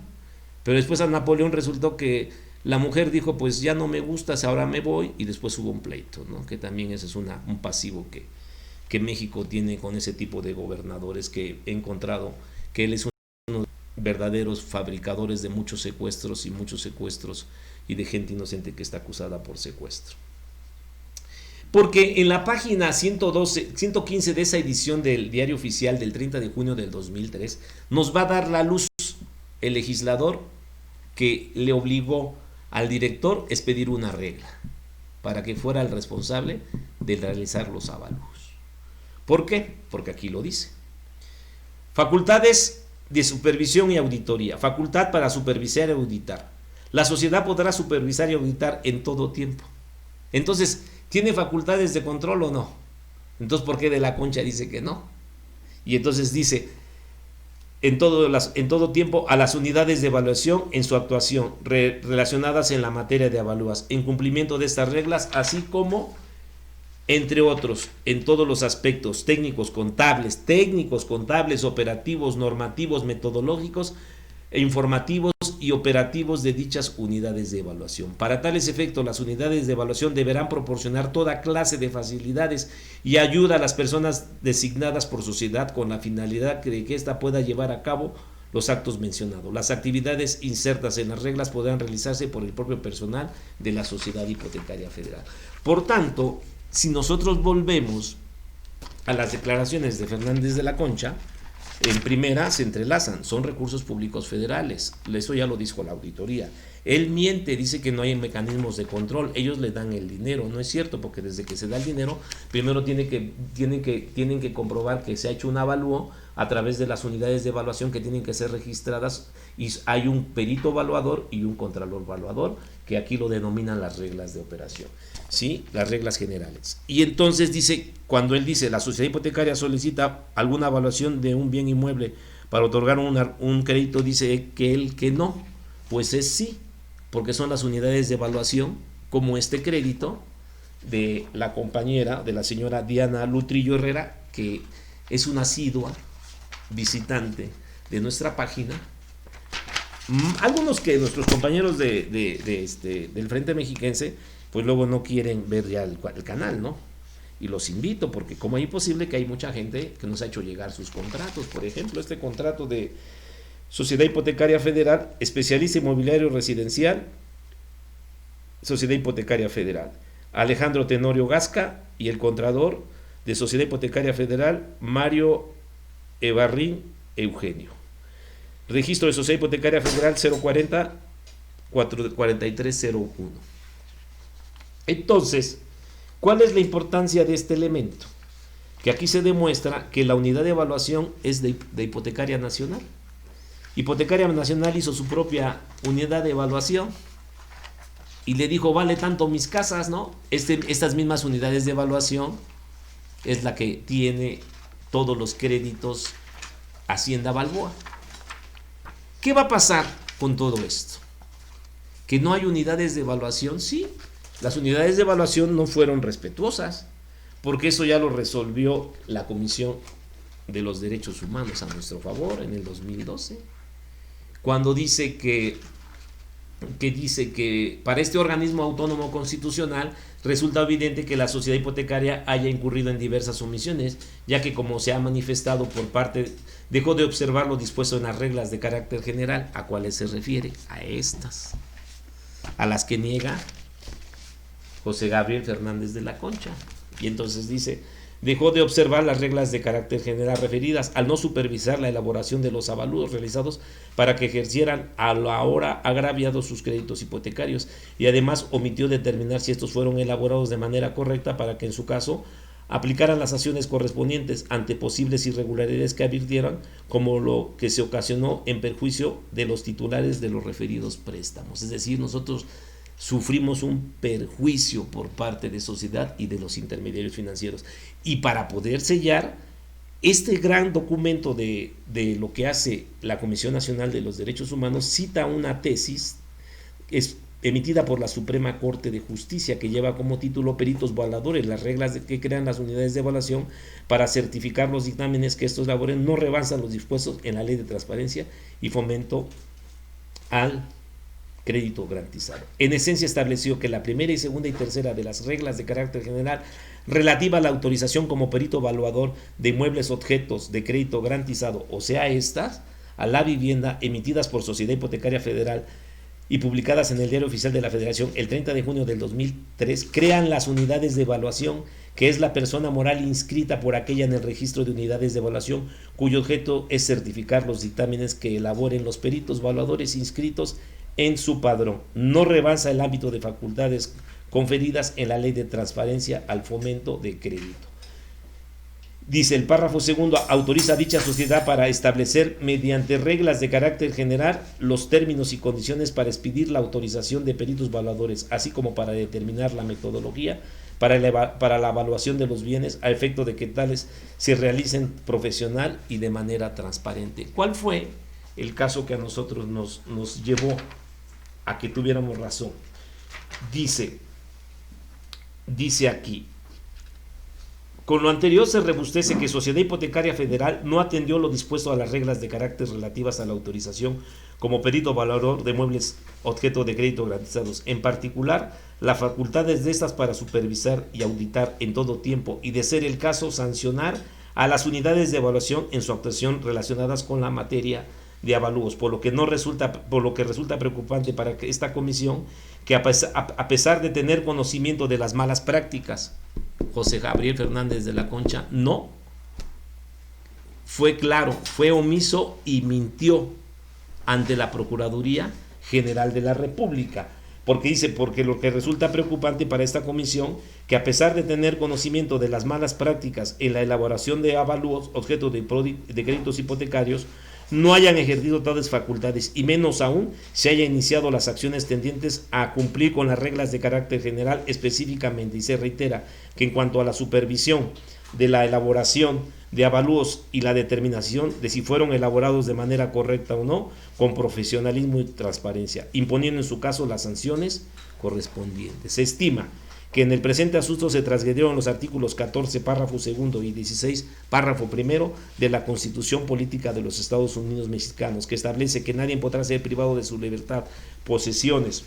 Pero después a Napoleón resultó que la mujer dijo, pues ya no me gustas, ahora me voy, y después hubo un pleito, ¿no? Que también ese es un pasivo que México tiene con ese tipo de gobernadores, que he encontrado que él es uno de los verdaderos fabricadores de muchos secuestros y de gente inocente que está acusada por secuestro. Porque en la página 115 de esa edición del Diario Oficial del 30 de junio del 2003 nos va a dar la luz el legislador que le obligó al director a expedir una regla para que fuera el responsable de realizar los avalúos. ¿Por qué? Porque aquí lo dice. Facultades de supervisión y auditoría. Facultad para supervisar y auditar. La sociedad podrá supervisar y auditar en todo tiempo. Entonces, ¿tiene facultades de control o no? Entonces, ¿por qué de la Concha dice que no? Y entonces dice, en todo tiempo, a las unidades de evaluación en su actuación relacionadas en la materia de avalúas, en cumplimiento de estas reglas, así como, entre otros, en todos los aspectos técnicos, contables, operativos, normativos, metodológicos, informativos y operativos de dichas unidades de evaluación. Para tales efectos, las unidades de evaluación deberán proporcionar toda clase de facilidades y ayuda a las personas designadas por sociedad con la finalidad de que ésta pueda llevar a cabo los actos mencionados. Las actividades insertas en las reglas podrán realizarse por el propio personal de la Sociedad Hipotecaria Federal. Por tanto, si nosotros volvemos a las declaraciones de Fernández de la Concha, en primera se entrelazan, son recursos públicos federales, eso ya lo dijo la auditoría. Él miente, dice que no hay mecanismos de control, ellos le dan el dinero, no es cierto, porque desde que se da el dinero, primero tienen que comprobar que se ha hecho un avalúo a través de las unidades de evaluación que tienen que ser registradas, y hay un perito evaluador y un contralor evaluador, que aquí lo denominan las reglas de operación, ¿sí? Las reglas generales. Y entonces dice, cuando él dice, la sociedad hipotecaria solicita alguna evaluación de un bien inmueble para otorgar un crédito, dice que no, pues es sí, porque son las unidades de evaluación, como este crédito de la compañera, de la señora Diana Lutrillo Herrera, que es una asidua visitante de nuestra página. Algunos que nuestros compañeros del Frente Mexiquense, pues luego no quieren ver ya el canal, ¿no? Y los invito, porque como es posible que hay mucha gente que nos ha hecho llegar sus contratos. Por ejemplo, este contrato de Sociedad Hipotecaria Federal, especialista inmobiliario residencial, Sociedad Hipotecaria Federal, Alejandro Tenorio Gasca, y el contralor de Sociedad Hipotecaria Federal, Mario Evarrín Eugenio. Registro de Sociedad Hipotecaria Federal 040 4301. Entonces, ¿cuál es la importancia de este elemento? Que aquí se demuestra que la unidad de evaluación es de Hipotecaria Nacional. Hipotecaria Nacional hizo su propia unidad de evaluación y le dijo, vale tanto mis casas, ¿no? Estas mismas unidades de evaluación es la que tiene todos los créditos Hacienda Balboa. ¿Qué va a pasar con todo esto? ¿Que no hay unidades de evaluación? Sí, las unidades de evaluación no fueron respetuosas, porque eso ya lo resolvió la Comisión de los Derechos Humanos a nuestro favor en el 2012, cuando dice que para este organismo autónomo constitucional resulta evidente que la sociedad hipotecaria haya incurrido en diversas omisiones, ya que, como se ha manifestado por parte, dejó de observar lo dispuesto en las reglas de carácter general. ¿A cuáles se refiere? A estas, a las que niega José Gabriel Fernández de la Concha. Y entonces dice, dejó de observar las reglas de carácter general referidas al no supervisar la elaboración de los avalúos realizados para que ejercieran a la hora agraviados sus créditos hipotecarios, y además omitió determinar si estos fueron elaborados de manera correcta para que en su caso aplicaran las acciones correspondientes ante posibles irregularidades que advirtieran, como lo que se ocasionó en perjuicio de los titulares de los referidos préstamos. Es decir, nosotros sufrimos un perjuicio por parte de sociedad y de los intermediarios financieros. Y para poder sellar este gran documento de lo que hace la Comisión Nacional de los Derechos Humanos, cita una tesis emitida por la Suprema Corte de Justicia, que lleva como título Peritos Evaluadores, las reglas que crean las unidades de evaluación para certificar los dictámenes que estos elaboren no rebasan los dispuestos en la Ley de Transparencia y Fomento al Crédito Garantizado. En esencia, estableció que la primera y segunda y tercera de las reglas de carácter general relativa a la autorización como perito evaluador de inmuebles objetos de crédito garantizado, o sea, estas a la vivienda, emitidas por Sociedad Hipotecaria Federal y publicadas en el Diario Oficial de la Federación el 30 de junio del 2003, crean las unidades de evaluación, que es la persona moral inscrita por aquella en el registro de unidades de evaluación, cuyo objeto es certificar los dictámenes que elaboren los peritos evaluadores inscritos en su padrón. No rebasa el ámbito de facultades conferidas en la Ley de Transparencia al Fomento de Crédito. Dice el párrafo segundo, autoriza a dicha sociedad para establecer mediante reglas de carácter general los términos y condiciones para expedir la autorización de peritos evaluadores, así como para determinar la metodología para la evaluación de los bienes a efecto de que tales se realicen profesional y de manera transparente. ¿Cuál fue el caso que a nosotros nos llevó a que tuviéramos razón? Dice aquí: con lo anterior se rebustece que Sociedad Hipotecaria Federal no atendió lo dispuesto a las reglas de carácter relativas a la autorización como perito evaluador de muebles objeto de crédito garantizados, en particular las facultades de estas para supervisar y auditar en todo tiempo y, de ser el caso, sancionar a las unidades de evaluación en su actuación relacionadas con la materia de avalúos, por lo que resulta preocupante para esta comisión que a pesar de tener conocimiento de las malas prácticas, José Gabriel Fernández de la Concha no fue claro, fue omiso y mintió ante la Procuraduría General de la República, porque lo que resulta preocupante para esta comisión, que a pesar de tener conocimiento de las malas prácticas en la elaboración de avalúos objeto de créditos hipotecarios, no hayan ejercido tales facultades y menos aún se haya iniciado las acciones tendientes a cumplir con las reglas de carácter general específicamente, y se reitera que en cuanto a la supervisión de la elaboración de avalúos y la determinación de si fueron elaborados de manera correcta o no, con profesionalismo y transparencia, imponiendo en su caso las sanciones correspondientes. Se estima que en el presente asunto se transgredieron los artículos 14, párrafo segundo y 16, párrafo primero de la Constitución Política de los Estados Unidos Mexicanos, que establece que nadie podrá ser privado de su libertad, posesiones,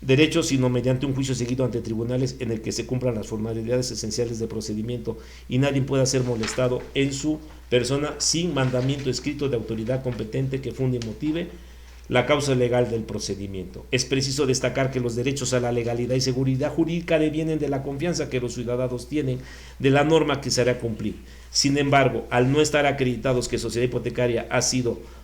derechos, sino mediante un juicio seguido ante tribunales en el que se cumplan las formalidades esenciales de procedimiento, y nadie pueda ser molestado en su persona sin mandamiento escrito de autoridad competente que funde y motive la causa legal del procedimiento. Es preciso destacar que los derechos a la legalidad y seguridad jurídica devienen de la confianza que los ciudadanos tienen de la norma que se hará cumplir. Sin embargo, al no estar acreditados que Sociedad Hipotecaria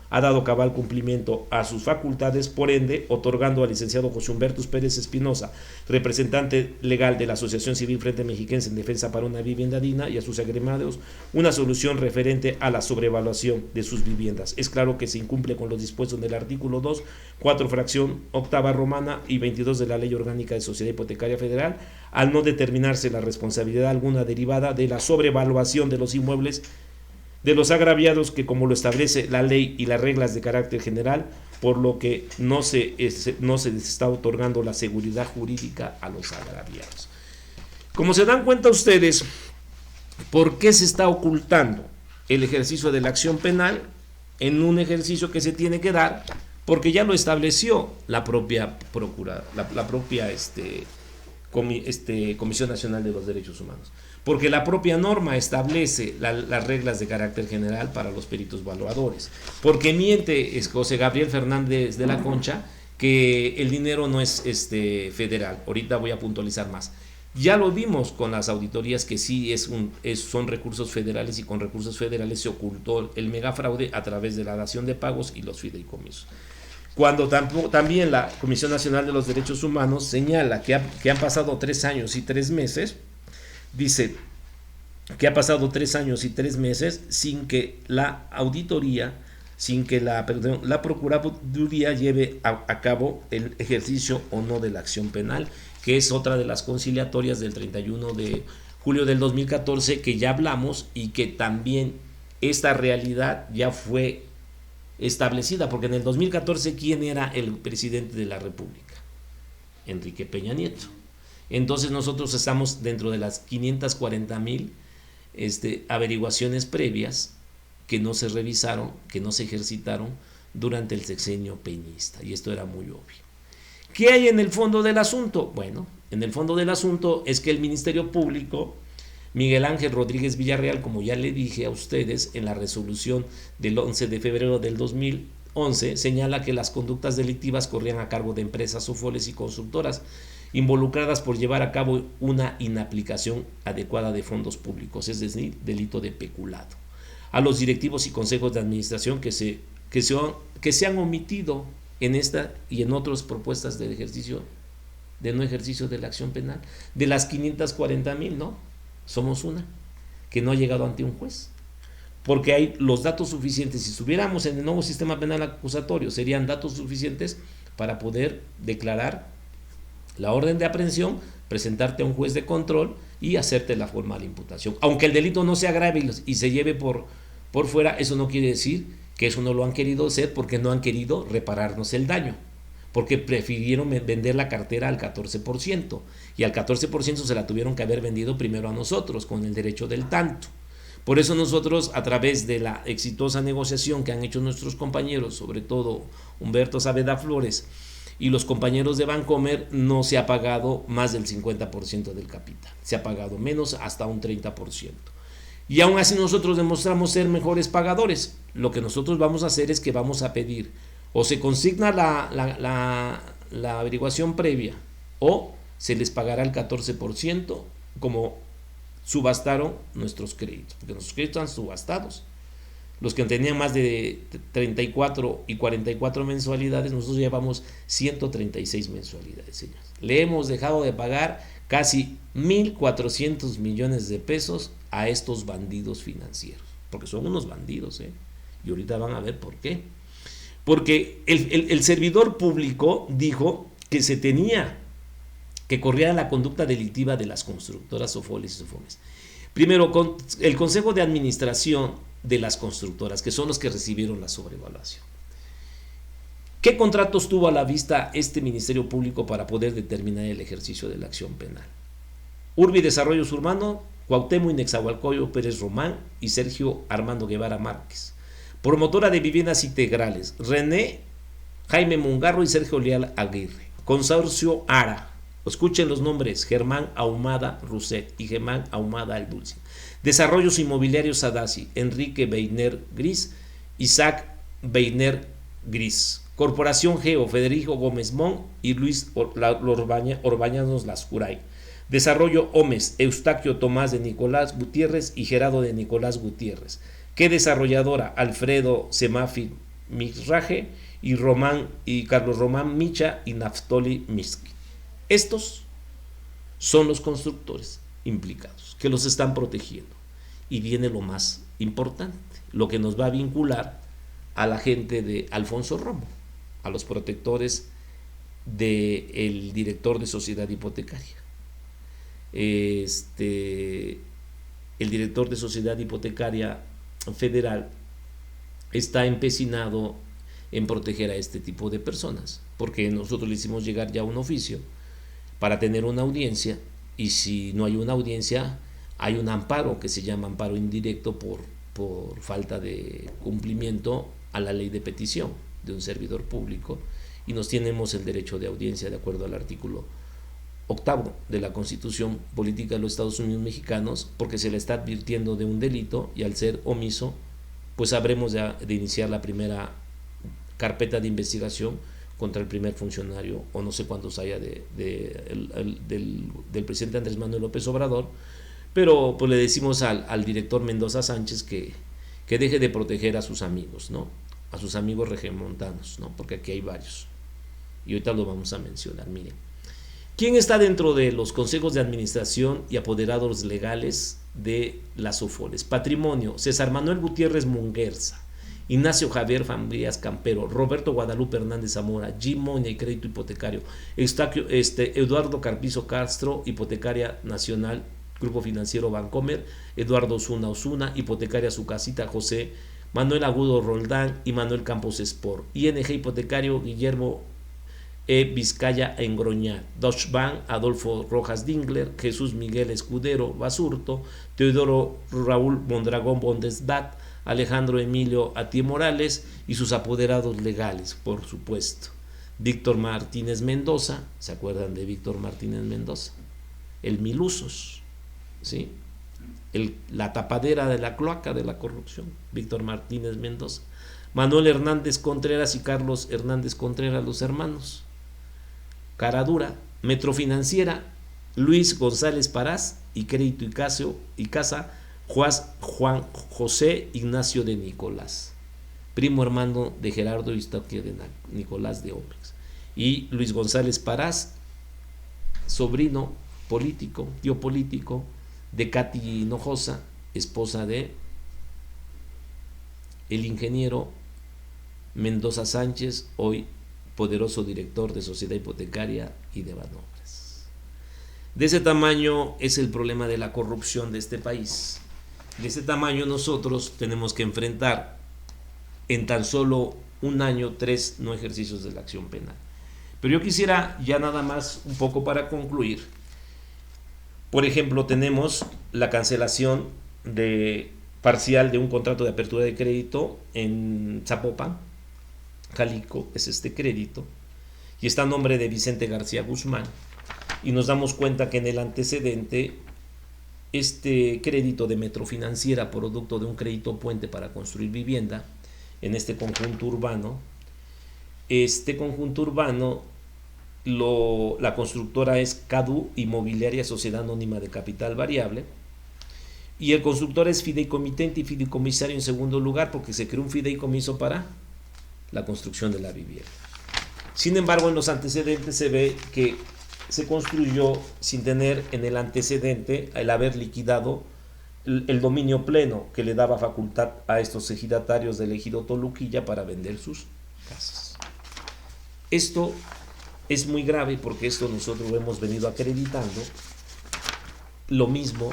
ha dado cabal cumplimiento a sus facultades, por ende, otorgando al licenciado José Humberto Pérez Espinosa, representante legal de la Asociación Civil Frente Mexiquense en Defensa para una Vivienda Digna, y a sus agremiados una solución referente a la sobrevaluación de sus viviendas. Es claro que se incumple con los dispuestos del artículo 2, 4, fracción octava romana y 22 de la Ley Orgánica de Sociedad Hipotecaria Federal, al no determinarse la responsabilidad alguna derivada de la sobrevaluación de los inmuebles de los agraviados, que como lo establece la ley y las reglas de carácter general, por lo que no se les está otorgando la seguridad jurídica a los agraviados. Como se dan cuenta ustedes, ¿por qué se está ocultando el ejercicio de la acción penal en un ejercicio que se tiene que dar? Porque ya lo estableció la propia Comisión Nacional de los Derechos Humanos. Porque la propia norma establece las reglas de carácter general para los peritos evaluadores. Porque miente José Gabriel Fernández de la Concha que el dinero no es federal. Ahorita voy a puntualizar más. Ya lo vimos con las auditorías que sí son recursos federales, y con recursos federales se ocultó el megafraude a través de la dación de pagos y los fideicomisos. Cuando también la Comisión Nacional de los Derechos Humanos señala que han pasado 3 años y 3 meses, dice que ha pasado 3 años y 3 meses sin que la auditoría, la Procuraduría lleve a cabo el ejercicio o no de la acción penal, que es otra de las conciliatorias del 31 de julio del 2014 que ya hablamos, y que también esta realidad ya fue establecida, porque en el 2014, ¿quién era el presidente de la República? Enrique Peña Nieto. Entonces nosotros estamos dentro de las 540,000 averiguaciones previas que no se revisaron, que no se ejercitaron durante el sexenio peñista, y esto era muy obvio. ¿Qué hay en el fondo del asunto? Bueno, en el fondo del asunto es que el Ministerio Público, Miguel Ángel Rodríguez Villarreal, como ya le dije a ustedes en la resolución del 11 de febrero del 2011, señala que las conductas delictivas corrían a cargo de empresas, sofoles y constructoras involucradas por llevar a cabo una inaplicación adecuada de fondos públicos, es decir, delito de peculado. A los directivos y consejos de administración que se han omitido en esta y en otras propuestas de no ejercicio de la acción penal, de las 540,000, ¿no? Somos una que no ha llegado ante un juez, porque hay los datos suficientes. Si estuviéramos en el nuevo sistema penal acusatorio, serían datos suficientes para poder declarar la orden de aprehensión, presentarte a un juez de control y hacerte la formal imputación. Aunque el delito no sea grave y se lleve por fuera, eso no quiere decir que eso no lo han querido hacer, porque no han querido repararnos el daño, porque prefirieron vender la cartera al 14%, y al 14% se la tuvieron que haber vendido primero a nosotros, con el derecho del tanto. Por eso nosotros, a través de la exitosa negociación que han hecho nuestros compañeros, sobre todo Humberto Saavedra Flores y los compañeros de Bancomer, no se ha pagado más del 50% del capital, se ha pagado menos, hasta un 30%. Y aún así nosotros demostramos ser mejores pagadores. Lo que nosotros vamos a hacer es que vamos a pedir, o se consigna la averiguación previa, o se les pagará el 14%, como subastaron nuestros créditos, porque nuestros créditos están subastados. Los que tenían más de 34 y 44 mensualidades, nosotros llevamos 136 mensualidades, señores. Le hemos dejado de pagar casi 1.400 millones de pesos a estos bandidos financieros, porque son unos bandidos, y ahorita van a ver por qué. Porque el servidor público dijo que se tenía que correr la conducta delictiva de las constructoras Sofoles y Sofomes. Primero, el Consejo de Administración de las constructoras, que son los que recibieron la sobrevaluación. ¿Qué contratos tuvo a la vista este Ministerio Público para poder determinar el ejercicio de la acción penal? Urbi Desarrollos Urbanos, Cuauhtémoc y Nezahualcóyotl Pérez Román y Sergio Armando Guevara Márquez. Promotora de viviendas integrales, René Jaime Mungarro y Sergio Leal Aguirre. Consorcio ARA, escuchen los nombres: Germán Ahumada Rousset y Germán Ahumada El Dulce. Desarrollos Inmobiliarios Sadasi, Enrique Beiner Gris, Isaac Beiner Gris. Corporación Geo, Federico Gómez Mon y Luis Orbañanos Lascuray. Desarrollo Homes, Eustaquio Tomás de Nicolás Gutiérrez y Gerardo de Nicolás Gutiérrez. ¿Qué desarrolladora? Alfredo Semafi Mixraje y Carlos Román Micha y Naftoli Miski. Estos son los constructores implicados, que los están protegiendo. Y viene lo más importante, lo que nos va a vincular a la gente de Alfonso Romo, a los protectores del director de Sociedad Hipotecaria. El director de Sociedad Hipotecaria Federal está empecinado en proteger a este tipo de personas, porque nosotros le hicimos llegar ya un oficio para tener una audiencia, y si no hay una audiencia, hay un amparo que se llama amparo indirecto por falta de cumplimiento a la ley de petición de un servidor público, y nos tenemos el derecho de audiencia de acuerdo al artículo 8 de la Constitución Política de los Estados Unidos Mexicanos, porque se le está advirtiendo de un delito, y al ser omiso, pues habremos de iniciar la primera carpeta de investigación contra el primer funcionario, o no sé cuántos haya del presidente Andrés Manuel López Obrador, pero pues le decimos al director Mendoza Sánchez que deje de proteger a sus amigos, ¿no? A sus amigos regiomontanos, ¿no? Porque aquí hay varios, y ahorita lo vamos a mencionar. Miren, ¿quién está dentro de los consejos de administración y apoderados legales de las Sofoles? Patrimonio: César Manuel Gutiérrez Munguerza, Ignacio Javier Fambrías Campero, Roberto Guadalupe Hernández Zamora, Jim Moña y Crédito Hipotecario, Eduardo Carpizo Castro, Hipotecaria Nacional, Grupo Financiero Bancomer, Eduardo Osuna, Hipotecaria Su Casita José, Manuel Agudo Roldán y Manuel Campos Espor, ING Hipotecario Guillermo Vizcaya Engroñat, Deutsche Bank, Adolfo Rojas Dingler, Jesús Miguel Escudero Basurto, Teodoro Raúl Mondragón Bondesdat, Alejandro Emilio Atié Morales y sus apoderados legales, por supuesto. Víctor Martínez Mendoza, ¿se acuerdan de Víctor Martínez Mendoza? El Milusos, ¿sí? La tapadera de la cloaca de la corrupción, Víctor Martínez Mendoza. Manuel Hernández Contreras y Carlos Hernández Contreras, los hermanos. Caradura, Metrofinanciera, Luis González Parás y Crédito y Casa, Juan José Ignacio de Nicolás, primo hermano de Gerardo Eustaquio de Nicolás de Omex, y Luis González Parás, sobrino político, tío político de Katy Hinojosa, esposa de el ingeniero Mendoza Sánchez, hoy poderoso director de Sociedad Hipotecaria y de Banobras. De ese tamaño es el problema de la corrupción de este país. De ese tamaño nosotros tenemos que enfrentar en tan solo un año 3 no ejercicios de la acción penal. Pero yo quisiera ya nada más un poco para concluir. Por ejemplo, tenemos la cancelación parcial de un contrato de apertura de crédito en Zapopan, Jalisco, es este crédito, y está a nombre de Vicente García Guzmán, y nos damos cuenta que en el antecedente este crédito de Metrofinanciera, producto de un crédito puente para construir vivienda en este conjunto urbano, la constructora es CADU Inmobiliaria Sociedad Anónima de Capital Variable, y el constructor es fideicomitente y fideicomisario en segundo lugar, porque se creó un fideicomiso para la construcción de la vivienda. Sin embargo, en los antecedentes se ve que se construyó sin tener en el antecedente el haber liquidado el dominio pleno que le daba facultad a estos ejidatarios del ejido Toluquilla para vender sus casas. Esto es muy grave porque esto nosotros lo hemos venido acreditando, lo mismo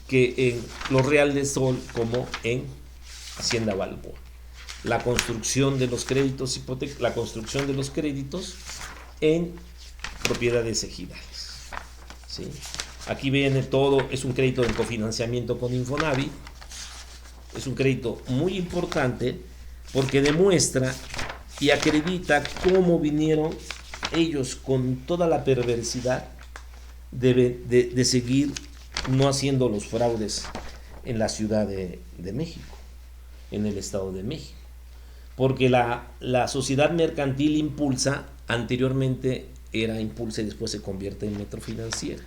que en Los Real del Sol como en Hacienda Balboa. La construcción de los créditos en propiedades ejidales, ¿sí? Aquí viene todo, es un crédito de cofinanciamiento con Infonavit, es un crédito muy importante porque demuestra y acredita cómo vinieron ellos con toda la perversidad de seguir no haciendo los fraudes en la Ciudad de México, en el Estado de México. Porque la sociedad mercantil Impulsa, anteriormente era Impulsa y después se convierte en Metrofinanciera.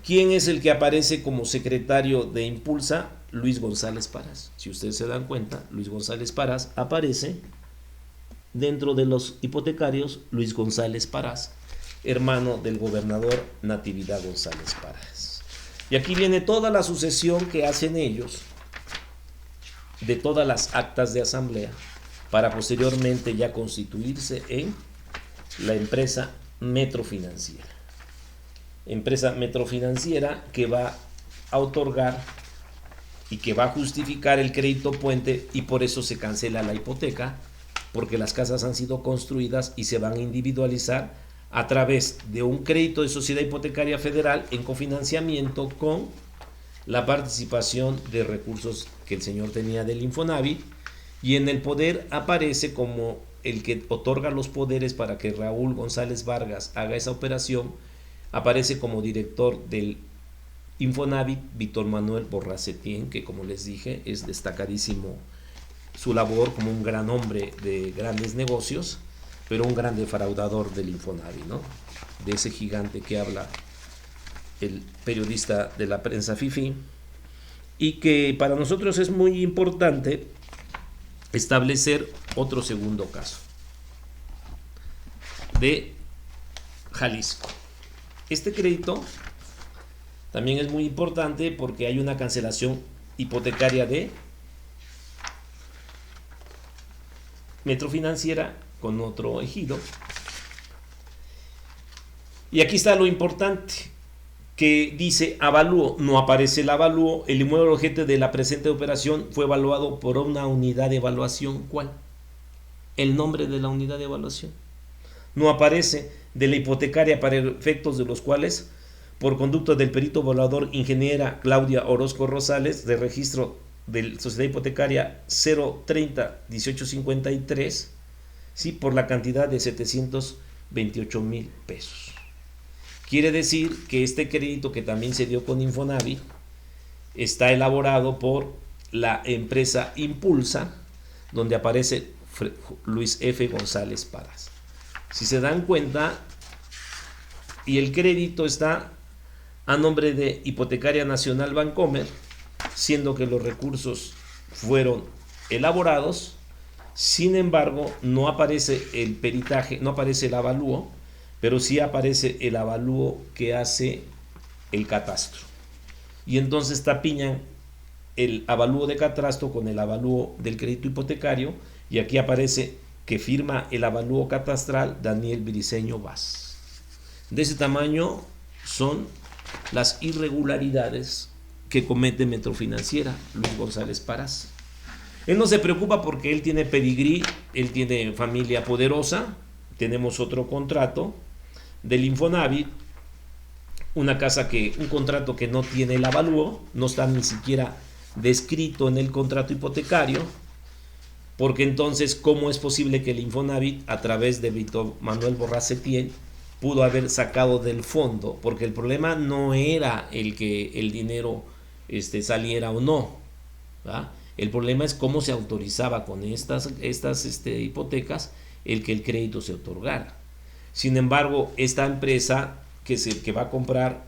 ¿Quién es el que aparece como secretario de Impulsa? Luis González Parás. Si ustedes se dan cuenta, Luis González Parás aparece dentro de los hipotecarios. Luis González Parás, hermano del gobernador Natividad González Parás. Y aquí viene toda la sucesión que hacen ellos de todas las actas de asamblea para posteriormente ya constituirse en la empresa Metrofinanciera. Empresa Metrofinanciera que va a otorgar y que va a justificar el crédito puente, y por eso se cancela la hipoteca, porque las casas han sido construidas y se van a individualizar a través de un crédito de Sociedad Hipotecaria Federal en cofinanciamiento con la participación de recursos que el señor tenía del Infonavit, y en el poder aparece como el que otorga los poderes para que Raúl González Vargas haga esa operación. Aparece como director del Infonavit Víctor Manuel Borrás Setién, que como les dije es destacadísimo su labor como un gran hombre de grandes negocios, pero un gran defraudador del Infonavit, ¿no? De ese gigante que habla el periodista de la prensa FIFI, y que para nosotros es muy importante establecer otro segundo caso de Jalisco. Este crédito también es muy importante porque hay una cancelación hipotecaria de Metrofinanciera con otro ejido, y aquí está lo importante, que dice avalúo, no aparece el avalúo. El inmueble objeto de la presente operación fue evaluado por una unidad de evaluación. ¿Cuál? El nombre de la unidad de evaluación. no aparece, de la hipotecaria para efectos de los cuales, por conducta del perito evaluador ingeniera Claudia Orozco Rosales, de registro de Sociedad Hipotecaria 030-1853, ¿sí? Por la cantidad de 728,000 pesos. Quiere decir que este crédito, que también se dio con Infonavit, está elaborado por la empresa Impulsa, donde aparece Luis F. González Parás. Si se dan cuenta, y el crédito está a nombre de Hipotecaria Nacional Bancomer, siendo que los recursos fueron elaborados. Sin embargo, no aparece el peritaje, no aparece el avalúo, pero sí aparece el avalúo que hace el catastro. Y entonces tapiñan el avalúo de catastro con el avalúo del crédito hipotecario, y aquí aparece que firma el avalúo catastral Daniel Briceño Vaz. De ese tamaño son las irregularidades que comete Metrofinanciera Luis González Parás. Él no se preocupa porque él tiene pedigrí, él tiene familia poderosa. Tenemos otro contrato del Infonavit, un contrato que no tiene el avalúo, no está ni siquiera descrito en el contrato hipotecario, porque entonces, ¿cómo es posible que el Infonavit, a través de Víctor Manuel Borrás Setién, pudo haber sacado del fondo? Porque el problema no era el que el dinero saliera o no, ¿verdad? El problema es cómo se autorizaba con estas hipotecas el que el crédito se otorgara. Sin embargo, esta empresa que va a comprar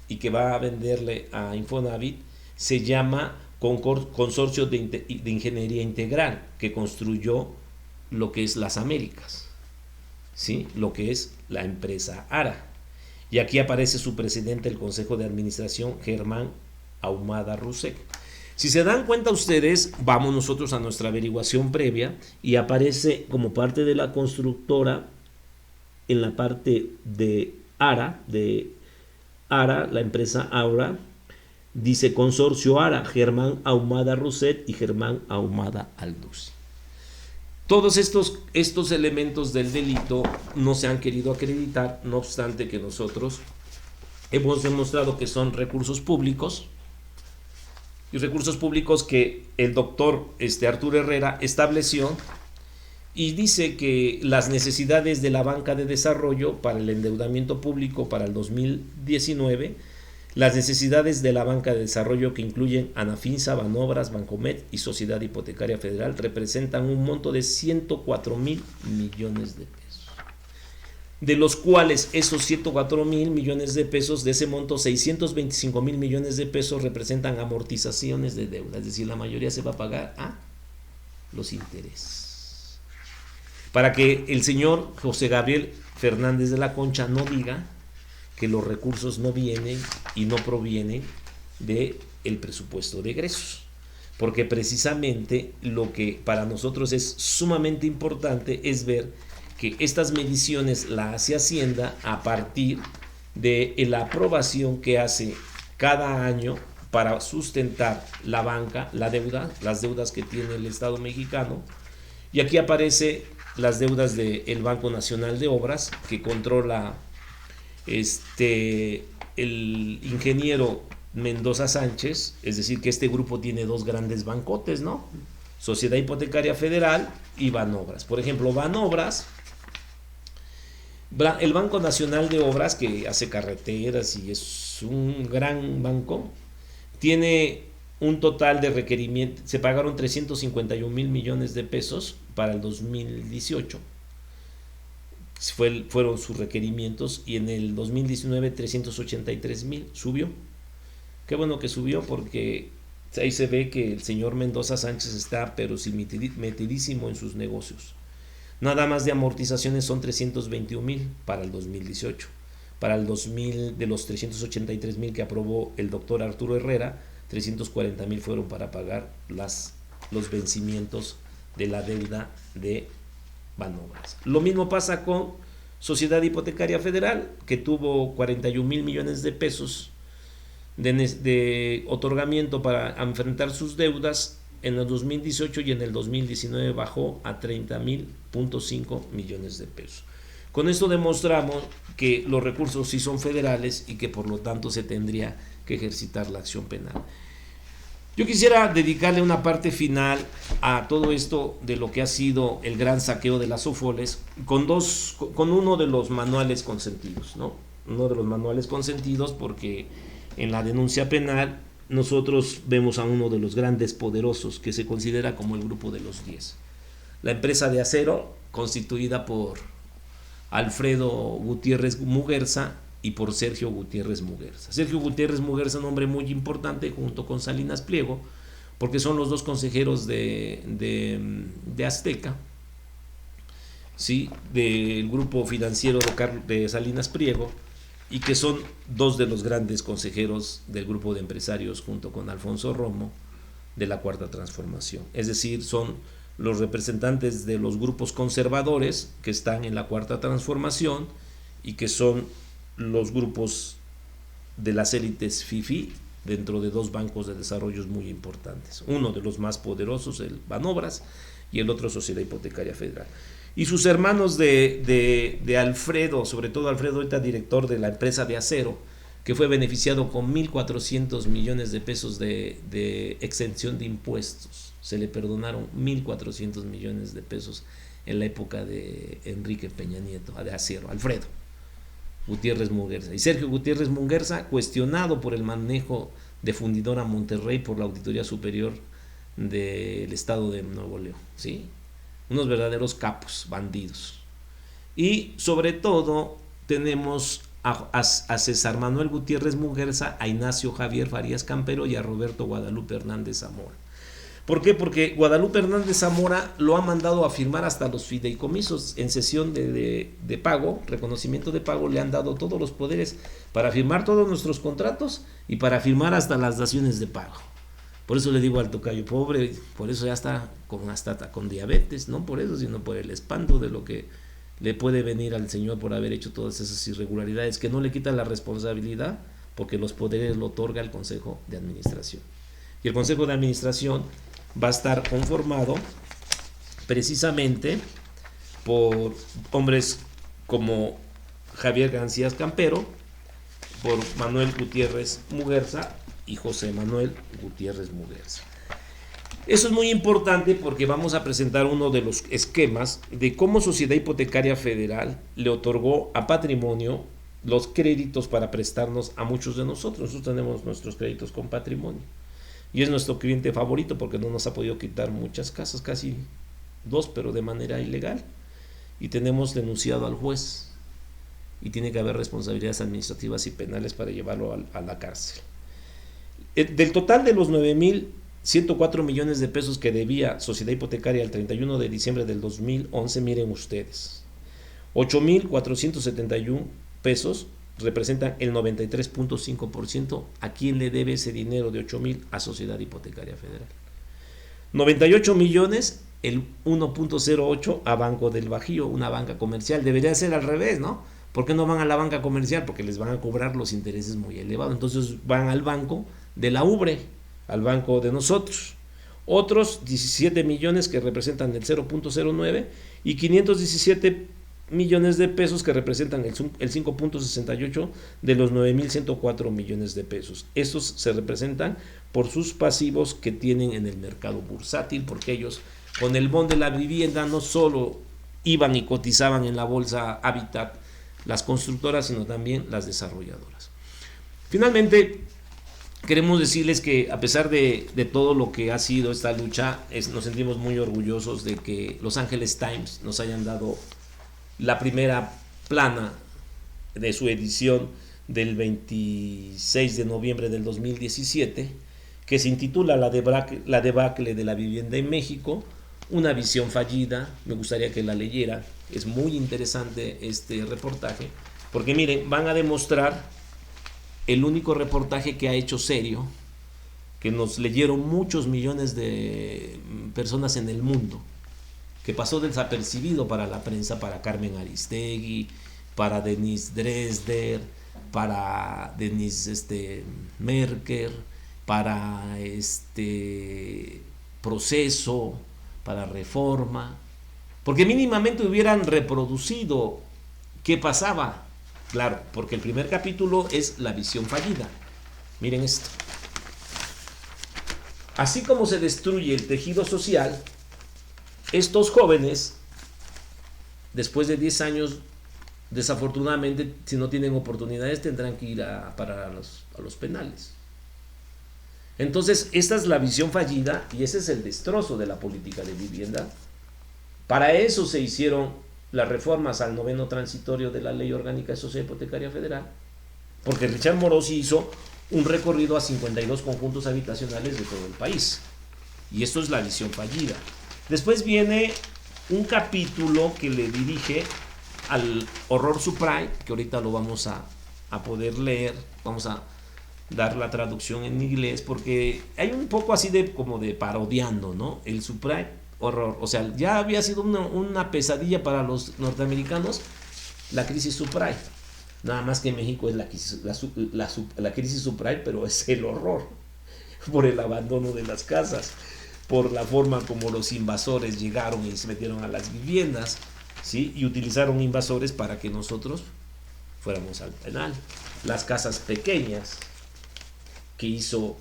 y que va a venderle a Infonavit se llama Consorcio de Ingeniería Integral, que construyó lo que es Las Américas, ¿sí? Lo que es la empresa ARA. Y aquí aparece su presidente del Consejo de Administración, Germán Ahumada Rusek. Si se dan cuenta ustedes, vamos nosotros a nuestra averiguación previa y aparece como parte de la constructora, en la parte de ARA, la empresa ARA, dice Consorcio ARA, Germán Ahumada Roset y Germán Ahumada Alduz. Todos estos elementos del delito no se han querido acreditar, no obstante que nosotros hemos demostrado que son recursos públicos, y recursos públicos que el doctor Arturo Herrera estableció, y dice que las necesidades de la banca de desarrollo para el endeudamiento público para el 2019, las necesidades de la banca de desarrollo, que incluyen Anafinsa, Banobras, Bancomet y Sociedad Hipotecaria Federal, representan un monto de 104,000 millones de pesos. De los cuales esos 104,000 millones de pesos, de ese monto, 625,000 millones de pesos representan amortizaciones de deuda, es decir, la mayoría se va a pagar a los intereses. Para que el señor José Gabriel Fernández de la Concha no diga que los recursos no vienen y no provienen del presupuesto de egresos, porque precisamente lo que para nosotros es sumamente importante es ver que estas mediciones la hace Hacienda a partir de la aprobación que hace cada año para sustentar la banca, la deuda, las deudas que tiene el Estado mexicano. Y aquí aparece las deudas del Banco Nacional de Obras, que controla el ingeniero Mendoza Sánchez, es decir, que este grupo tiene dos grandes bancotes, ¿no? Sociedad Hipotecaria Federal y Banobras. Por ejemplo, Banobras, el Banco Nacional de Obras, que hace carreteras y es un gran banco, tiene un total de requerimientos, se pagaron 351,000 millones de pesos para el 2018. Fueron sus requerimientos, y en el 2019 383,000, subió. Qué bueno que subió, porque ahí se ve que el señor Mendoza Sánchez está pero sí metidísimo en sus negocios. Nada más de amortizaciones son 321,000 para el 2018. Para el 2000, de los 383,000 que aprobó el doctor Arturo Herrera, 340,000 fueron para pagar los vencimientos de la deuda de Banobras. Lo mismo pasa con Sociedad Hipotecaria Federal, que tuvo 41,000 millones de pesos de otorgamiento para enfrentar sus deudas en el 2018, y en el 2019 bajó a 30,000.5 millones de pesos. Con esto demostramos que los recursos sí son federales y que por lo tanto se tendría que ejercitar la acción penal. Yo quisiera dedicarle una parte final a todo esto de lo que ha sido el gran saqueo de las Sofoles con uno de los manuales consentidos, ¿no? Uno de los manuales consentidos, porque en la denuncia penal nosotros vemos a uno de los grandes poderosos que se considera como el grupo de los 10. La empresa de acero, constituida por Alfredo Gutiérrez Muguerza y por Sergio Gutiérrez Muguerza. Sergio Gutiérrez Muguerza, un hombre muy importante junto con Salinas Pliego, porque son los dos consejeros de Azteca, ¿sí? Del grupo financiero de Salinas Pliego, y que son dos de los grandes consejeros del grupo de empresarios junto con Alfonso Romo de la Cuarta Transformación. Es decir, son los representantes de los grupos conservadores que están en la Cuarta Transformación y que son los grupos de las élites FIFI dentro de dos bancos de desarrollo muy importantes. Uno de los más poderosos, el Banobras, y el otro Sociedad Hipotecaria Federal. Y sus hermanos de Alfredo, sobre todo Alfredo, ahorita director de la empresa de acero, que fue beneficiado con 1.400 millones de pesos de exención de impuestos. Se le perdonaron 1.400 millones de pesos en la época de Enrique Peña Nieto, de acero, Alfredo Gutiérrez Muguerza. Y Sergio Gutiérrez Muguerza, cuestionado por el manejo de Fundidora Monterrey por la Auditoría Superior del Estado de Nuevo León, ¿sí? Unos verdaderos capos, bandidos. Y sobre todo tenemos a César Manuel Gutiérrez Muguerza, a Ignacio Javier Farías Campero y a Roberto Guadalupe Hernández Zamora. ¿Por qué? Porque Guadalupe Hernández Zamora lo ha mandado a firmar hasta los fideicomisos en sesión de pago, reconocimiento de pago, le han dado todos los poderes para firmar todos nuestros contratos y para firmar hasta las daciones de pago. Por eso le digo al tocayo, pobre, por eso ya está con diabetes, no por eso, sino por el espanto de lo que le puede venir al señor por haber hecho todas esas irregularidades, que no le quita la responsabilidad, porque los poderes lo otorga el Consejo de Administración. Y el Consejo de Administración va a estar conformado precisamente por hombres como Javier García Campero, por Manuel Gutiérrez Muguerza y José Manuel Gutiérrez Muguerza. Eso es muy importante porque vamos a presentar uno de los esquemas de cómo Sociedad Hipotecaria Federal le otorgó a Patrimonio los créditos para prestarnos a muchos de nosotros. Nosotros tenemos nuestros créditos con Patrimonio y es nuestro cliente favorito porque no nos ha podido quitar muchas casas, casi 2, pero de manera ilegal, y tenemos denunciado al juez y tiene que haber responsabilidades administrativas y penales para llevarlo a la cárcel. Del total de los 9.104 millones de pesos que debía Sociedad Hipotecaria al 31 de diciembre del 2011, miren ustedes, 8.471 pesos representan el 93.5%. ¿A quién le debe ese dinero de 8.000? A Sociedad Hipotecaria Federal. 98 millones, el 1.08 a Banco del Bajío, una banca comercial. Debería ser al revés, ¿no? ¿Por qué no van a la banca comercial? Porque les van a cobrar los intereses muy elevados. Entonces van al banco de la UBRE, al banco de nosotros. Otros 17 millones que representan el 0.09 y 517 millones de pesos que representan el 5.68 de los 9.104 millones de pesos. Estos se representan por sus pasivos que tienen en el mercado bursátil, porque ellos con el bono de la vivienda no solo iban y cotizaban en la bolsa Habitat las constructoras, sino también las desarrolladoras. Finalmente, queremos decirles que a pesar de todo lo que ha sido esta lucha, nos sentimos muy orgullosos de que Los Angeles Times nos hayan dado la primera plana de su edición del 26 de noviembre del 2017, que se intitula La debacle de la vivienda en México, una visión fallida. Me gustaría que la leyera, es muy interesante este reportaje, porque miren, van a demostrar el único reportaje que ha hecho serio, que nos leyeron muchos millones de personas en el mundo, que pasó desapercibido para la prensa, para Carmen Aristegui, para Denise Dresder, para Denise Merker, para Proceso, para Reforma, porque mínimamente hubieran reproducido ¿Qué pasaba? Claro, porque el primer capítulo es la visión fallida. Miren esto. Así como se destruye el tejido social, estos jóvenes, después de 10 años, desafortunadamente, si no tienen oportunidades, tendrán que ir a parar a los penales. Entonces, esta es la visión fallida y ese es el destrozo de la política de vivienda. Para eso se hicieron las reformas al 9º transitorio de la Ley Orgánica de Sociedad Hipotecaria Federal, porque Richard Morosi hizo un recorrido a 52 conjuntos habitacionales de todo el país. Y esto es la visión fallida. Después viene un capítulo que le dirige al horror subprime, que ahorita lo vamos a poder leer. Vamos a dar la traducción en inglés, porque hay un poco así de como de parodiando, ¿no? El subprime, horror. O sea, ya había sido una pesadilla para los norteamericanos la crisis subprime. Nada más que en México es la crisis subprime, pero es el horror por el abandono de las casas, por la forma como los invasores llegaron y se metieron a las viviendas, ¿sí? Y utilizaron invasores para que nosotros fuéramos al penal. Las casas pequeñas que hizo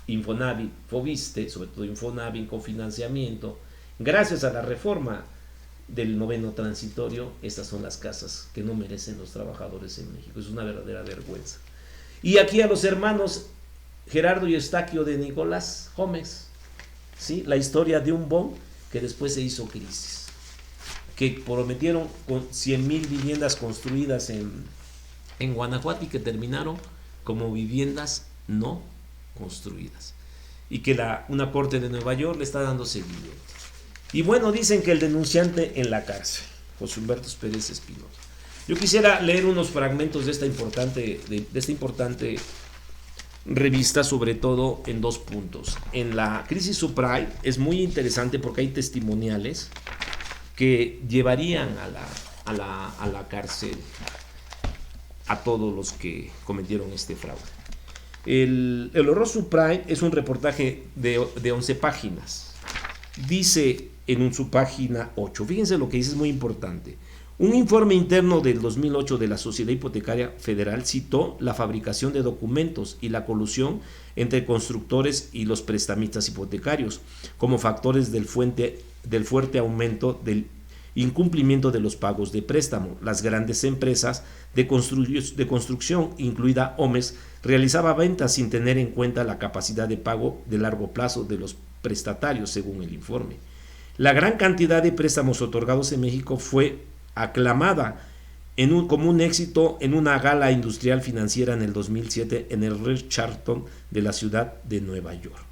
Infonavit, Fobiste, sobre todo Infonavit con financiamiento, gracias a la reforma del 9º transitorio, estas son las casas que no merecen los trabajadores en México. Es una verdadera vergüenza. Y aquí a los hermanos Gerardo y Eustaquio de Nicolás Gómez, ¿sí? La historia de un BON que después se hizo crisis, que prometieron con 100,000 viviendas construidas en Guanajuato y que terminaron como viviendas no construidas, y que una corte de Nueva York le está dando seguimiento. Y bueno, dicen que el denunciante en la cárcel, José Humberto Pérez Espinosa. Yo quisiera leer unos fragmentos de esta importante revista, sobre todo en 2 puntos. En la crisis subprime es muy interesante porque hay testimoniales que llevarían a la cárcel a todos los que cometieron este fraude. El horror subprime es un reportaje de 11 páginas. Dice en su página 8, fíjense lo que dice, es muy importante. Un informe interno del 2008 de la Sociedad Hipotecaria Federal citó la fabricación de documentos y la colusión entre constructores y los prestamistas hipotecarios como factores del fuerte aumento del incumplimiento de los pagos de préstamo. Las grandes empresas de construcción, incluida Homes, realizaba ventas sin tener en cuenta la capacidad de pago de largo plazo de los prestatarios, según el informe. La gran cantidad de préstamos otorgados en México fue aclamada como un éxito en una gala industrial financiera en el 2007 en el Ritz-Carlton de la ciudad de Nueva York.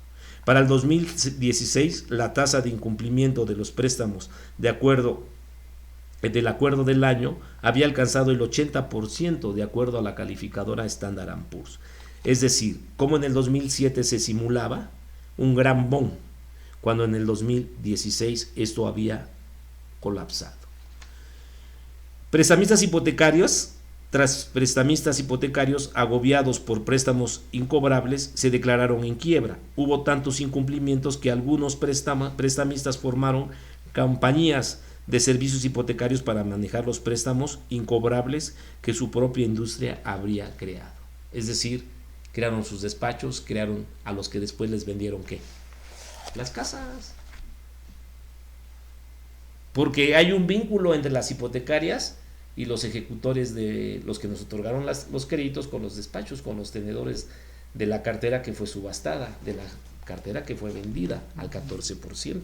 Para el 2016, la tasa de incumplimiento de los préstamos del acuerdo del año había alcanzado el 80% de acuerdo a la calificadora Standard & Poor's. Es decir, como en el 2007 se simulaba un gran boom, cuando en el 2016 esto había colapsado. Prestamistas hipotecarios, tras prestamistas hipotecarios agobiados por préstamos incobrables, se declararon en quiebra. Hubo tantos incumplimientos que algunos prestamistas formaron compañías de servicios hipotecarios para manejar los préstamos incobrables que su propia industria habría creado. Es decir, crearon sus despachos, crearon a los que después les vendieron ¿qué? Las casas. Porque hay un vínculo entre las hipotecarias y los ejecutores de los que nos otorgaron los créditos con los despachos, con los tenedores de la cartera que fue subastada, de la cartera que fue vendida al 14%.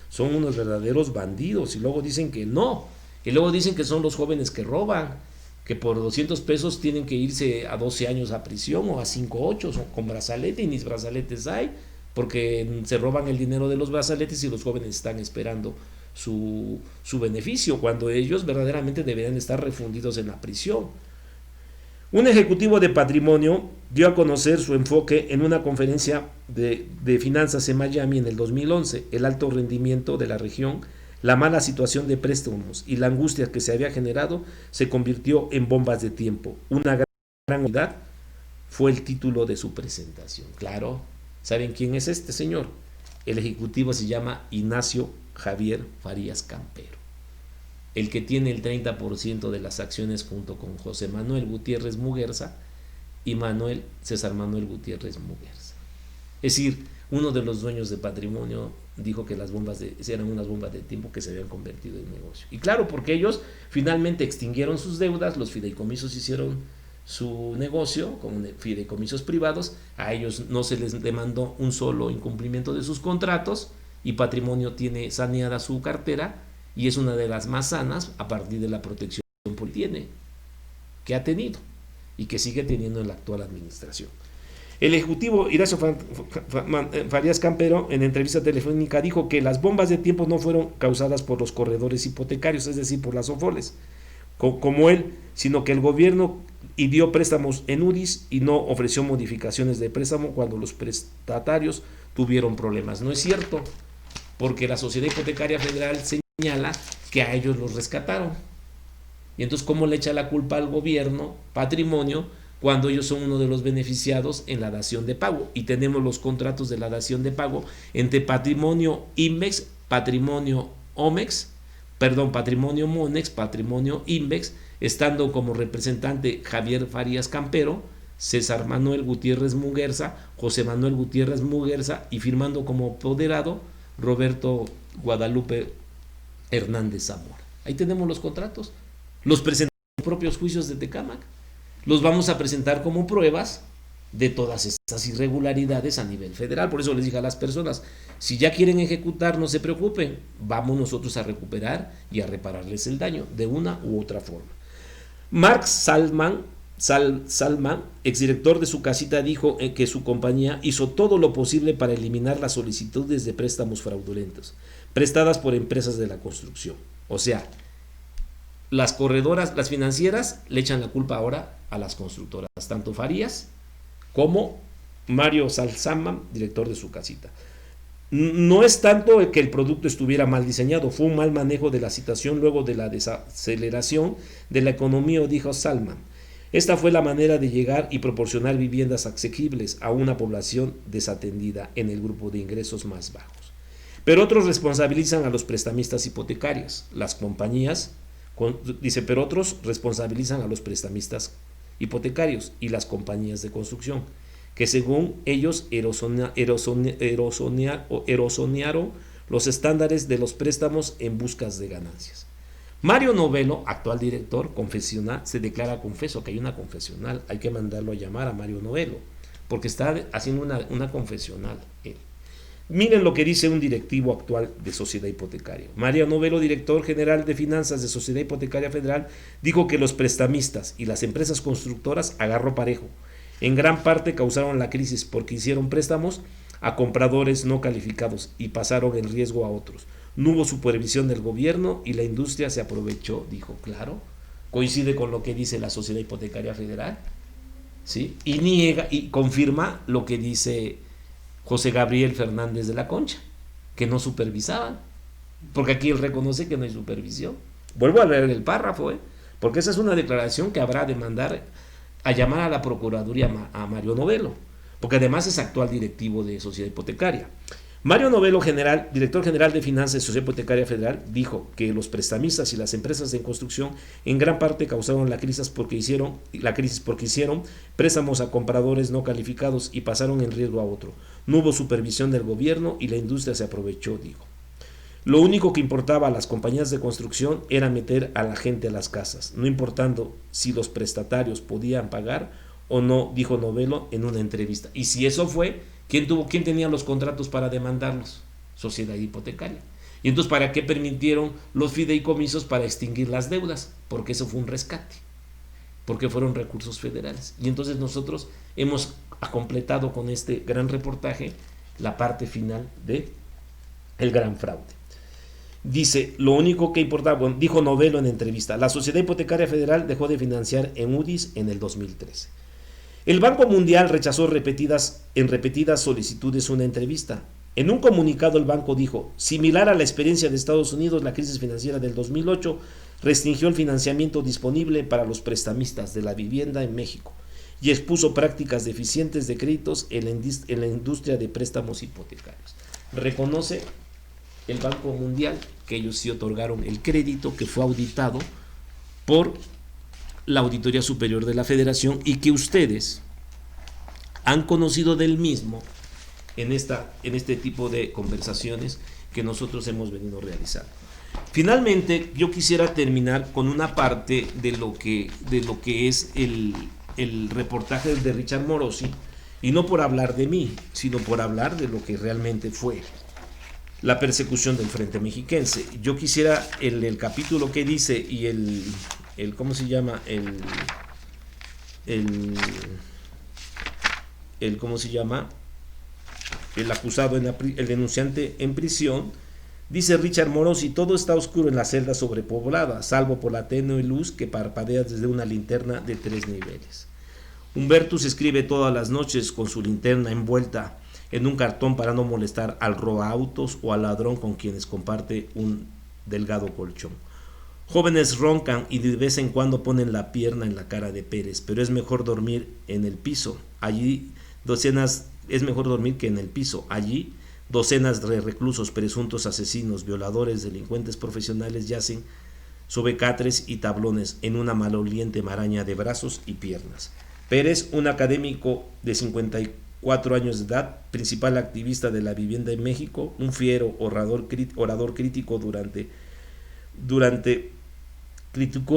Son unos verdaderos bandidos y luego dicen que no, y luego dicen que son los jóvenes que roban, que por 200 pesos tienen que irse a 12 años a prisión o a 5-8 con brazalete, y ni brazaletes hay, porque se roban el dinero de los brazaletes y los jóvenes están esperando su beneficio, cuando ellos verdaderamente deberían estar refundidos en la prisión. Un ejecutivo de patrimonio dio a conocer su enfoque en una conferencia de finanzas en Miami en el 2011. El alto rendimiento de la región, la mala situación de préstamos y la angustia que se había generado se convirtió en bombas de tiempo. Una gran unidad fue el título de su presentación. Claro, ¿saben quién es este señor? El ejecutivo se llama Ignacio Javier Farías Campero. el que tiene el 30% de las acciones junto con José Manuel Gutiérrez Muguerza y César Manuel Gutiérrez Muguerza. Es decir, uno de los dueños de Patrimonio dijo que las bombas eran unas bombas de tiempo que se habían convertido en negocio. Y claro, porque ellos finalmente extinguieron sus deudas, los fideicomisos hicieron su negocio con fideicomisos privados, a ellos no se les demandó un solo incumplimiento de sus contratos y Patrimonio tiene saneada su cartera y es una de las más sanas a partir de la protección que ha tenido y que sigue teniendo en la actual administración. El ejecutivo Horacio Farías Campero, en entrevista telefónica, dijo que las bombas de tiempo no fueron causadas por los corredores hipotecarios, es decir, por las OFOLES, como él, sino que el gobierno dio préstamos en UDIs y no ofreció modificaciones de préstamo cuando los prestatarios tuvieron problemas. No es cierto, porque la Sociedad Hipotecaria Federal señala que a ellos los rescataron. Y entonces, ¿cómo le echa la culpa al gobierno, Patrimonio, cuando ellos son uno de los beneficiados en la dación de pago? Y tenemos los contratos de la dación de pago entre Patrimonio Invex, Patrimonio Omex, Patrimonio Monex, Patrimonio Invex, estando como representante Javier Farías Campero, César Manuel Gutiérrez Muguerza, José Manuel Gutiérrez Muguerza y firmando como apoderado Roberto Guadalupe Hernández Zamora. Ahí tenemos los contratos. Los presentamos en los propios juicios de Tecámac. Los vamos a presentar como pruebas de todas estas irregularidades a nivel federal. Por eso les dije a las personas, si ya quieren ejecutar, no se preocupen, vamos nosotros a recuperar y a repararles el daño de una u otra forma. Mark Salman, exdirector de su casita, dijo que su compañía hizo todo lo posible para eliminar las solicitudes de préstamos fraudulentos prestadas por empresas de la construcción. O sea, las corredoras, las financieras, le echan la culpa ahora a las constructoras, tanto Farías como Mario Salzaman, director de su casita. No es tanto que el producto estuviera mal diseñado, fue un mal manejo de la situación luego de la desaceleración de la economía, dijo Salman. Esta fue la manera de llegar y proporcionar viviendas asequibles a una población desatendida en el grupo de ingresos más bajos. Pero otros responsabilizan a los prestamistas hipotecarios, las compañías, pero otros responsabilizan a los prestamistas hipotecarios y las compañías de construcción, que según ellos erosionaron los estándares de los préstamos en busca de ganancias. Mario Novelo, actual director, se declara confeso, que hay una confesional, hay que mandarlo a llamar a Mario Novelo, porque está haciendo una confesional él. Miren lo que dice un directivo actual de Sociedad Hipotecaria. Mario Novelo, director general de finanzas de Sociedad Hipotecaria Federal, dijo que los prestamistas y las empresas constructoras agarró parejo. En gran parte causaron la crisis porque hicieron préstamos a compradores no calificados y pasaron el riesgo a otros. No hubo supervisión del gobierno y la industria se aprovechó, dijo. Claro, coincide con lo que dice la Sociedad Hipotecaria Federal, ¿sí? Y niega y confirma lo que dice José Gabriel Fernández de la Concha, que no supervisaban, porque aquí él reconoce que no hay supervisión. Vuelvo a leer el párrafo, porque esa es una declaración que habrá de mandar a llamar a la Procuraduría a Mario Novelo, porque además es actual directivo de Sociedad Hipotecaria. Mario Novelo, director general de finanzas de Sociedad Hipotecaria Federal, dijo que los prestamistas y las empresas de construcción en gran parte causaron la crisis porque hicieron préstamos a compradores no calificados y pasaron el riesgo a otro. No hubo supervisión del gobierno y la industria se aprovechó, dijo. Lo único que importaba a las compañías de construcción era meter a la gente a las casas, no importando si los prestatarios podían pagar o no, dijo Novelo en una entrevista. Y si eso fue, ¿quién tenía los contratos para demandarlos? Sociedad Hipotecaria. Y entonces, ¿para qué permitieron los fideicomisos? Para extinguir las deudas, porque eso fue un rescate, porque fueron recursos federales. Y entonces nosotros hemos completado con este gran reportaje la parte final de el gran fraude. Dice, lo único que importaba, bueno, dijo Novelo en entrevista, la Sociedad Hipotecaria Federal dejó de financiar en UDIs en el 2013. El Banco Mundial rechazó en repetidas solicitudes una entrevista. En un comunicado el banco dijo, similar a la experiencia de Estados Unidos, la crisis financiera del 2008 restringió el financiamiento disponible para los prestamistas de la vivienda en México y expuso prácticas deficientes de créditos en la industria de préstamos hipotecarios. Reconoce el Banco Mundial, que ellos sí otorgaron el crédito, que fue auditado por la Auditoría Superior de la Federación y que ustedes han conocido del mismo en este tipo de conversaciones que nosotros hemos venido realizando. Finalmente, yo quisiera terminar con una parte de lo que es el reportaje de Richard Morosi, y no por hablar de mí, sino por hablar de lo que realmente fue la persecución del Frente Mexiquense. Yo quisiera el capítulo que dice y el ¿cómo se llama? ¿Cómo se llama? El acusado, el denunciante en prisión. Dice Richard Morosi: todo está oscuro en la celda sobrepoblada, salvo por la tenue luz que parpadea desde una linterna de 3 niveles. Humbertus escribe todas las noches con su linterna envuelta en un cartón para no molestar al robaautos o al ladrón con quienes comparte un delgado colchón. Jóvenes roncan y de vez en cuando ponen la pierna en la cara de Pérez, pero es mejor dormir en el piso. Es mejor dormir que en el piso. Allí, docenas de reclusos, presuntos asesinos, violadores, delincuentes profesionales yacen sobre catres y tablones en una maloliente maraña de brazos y piernas. Pérez, un académico de 54 años de edad, principal activista de la vivienda en México, un fiero orador crítico criticó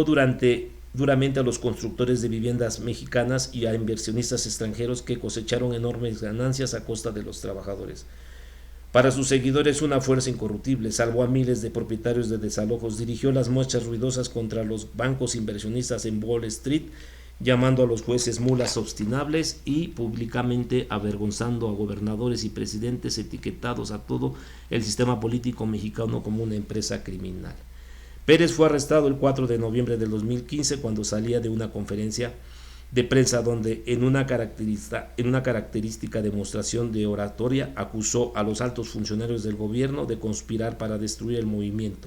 duramente a los constructores de viviendas mexicanas y a inversionistas extranjeros que cosecharon enormes ganancias a costa de los trabajadores. Para sus seguidores, una fuerza incorruptible, salvó a miles de propietarios de desalojos, dirigió las marchas ruidosas contra los bancos inversionistas en Wall Street, llamando a los jueces mulas obstinables y públicamente avergonzando a gobernadores y presidentes, etiquetados a todo el sistema político mexicano como una empresa criminal. Pérez fue arrestado el 4 de noviembre del 2015 cuando salía de una conferencia de prensa donde en una característica demostración de oratoria acusó a los altos funcionarios del gobierno de conspirar para destruir el movimiento.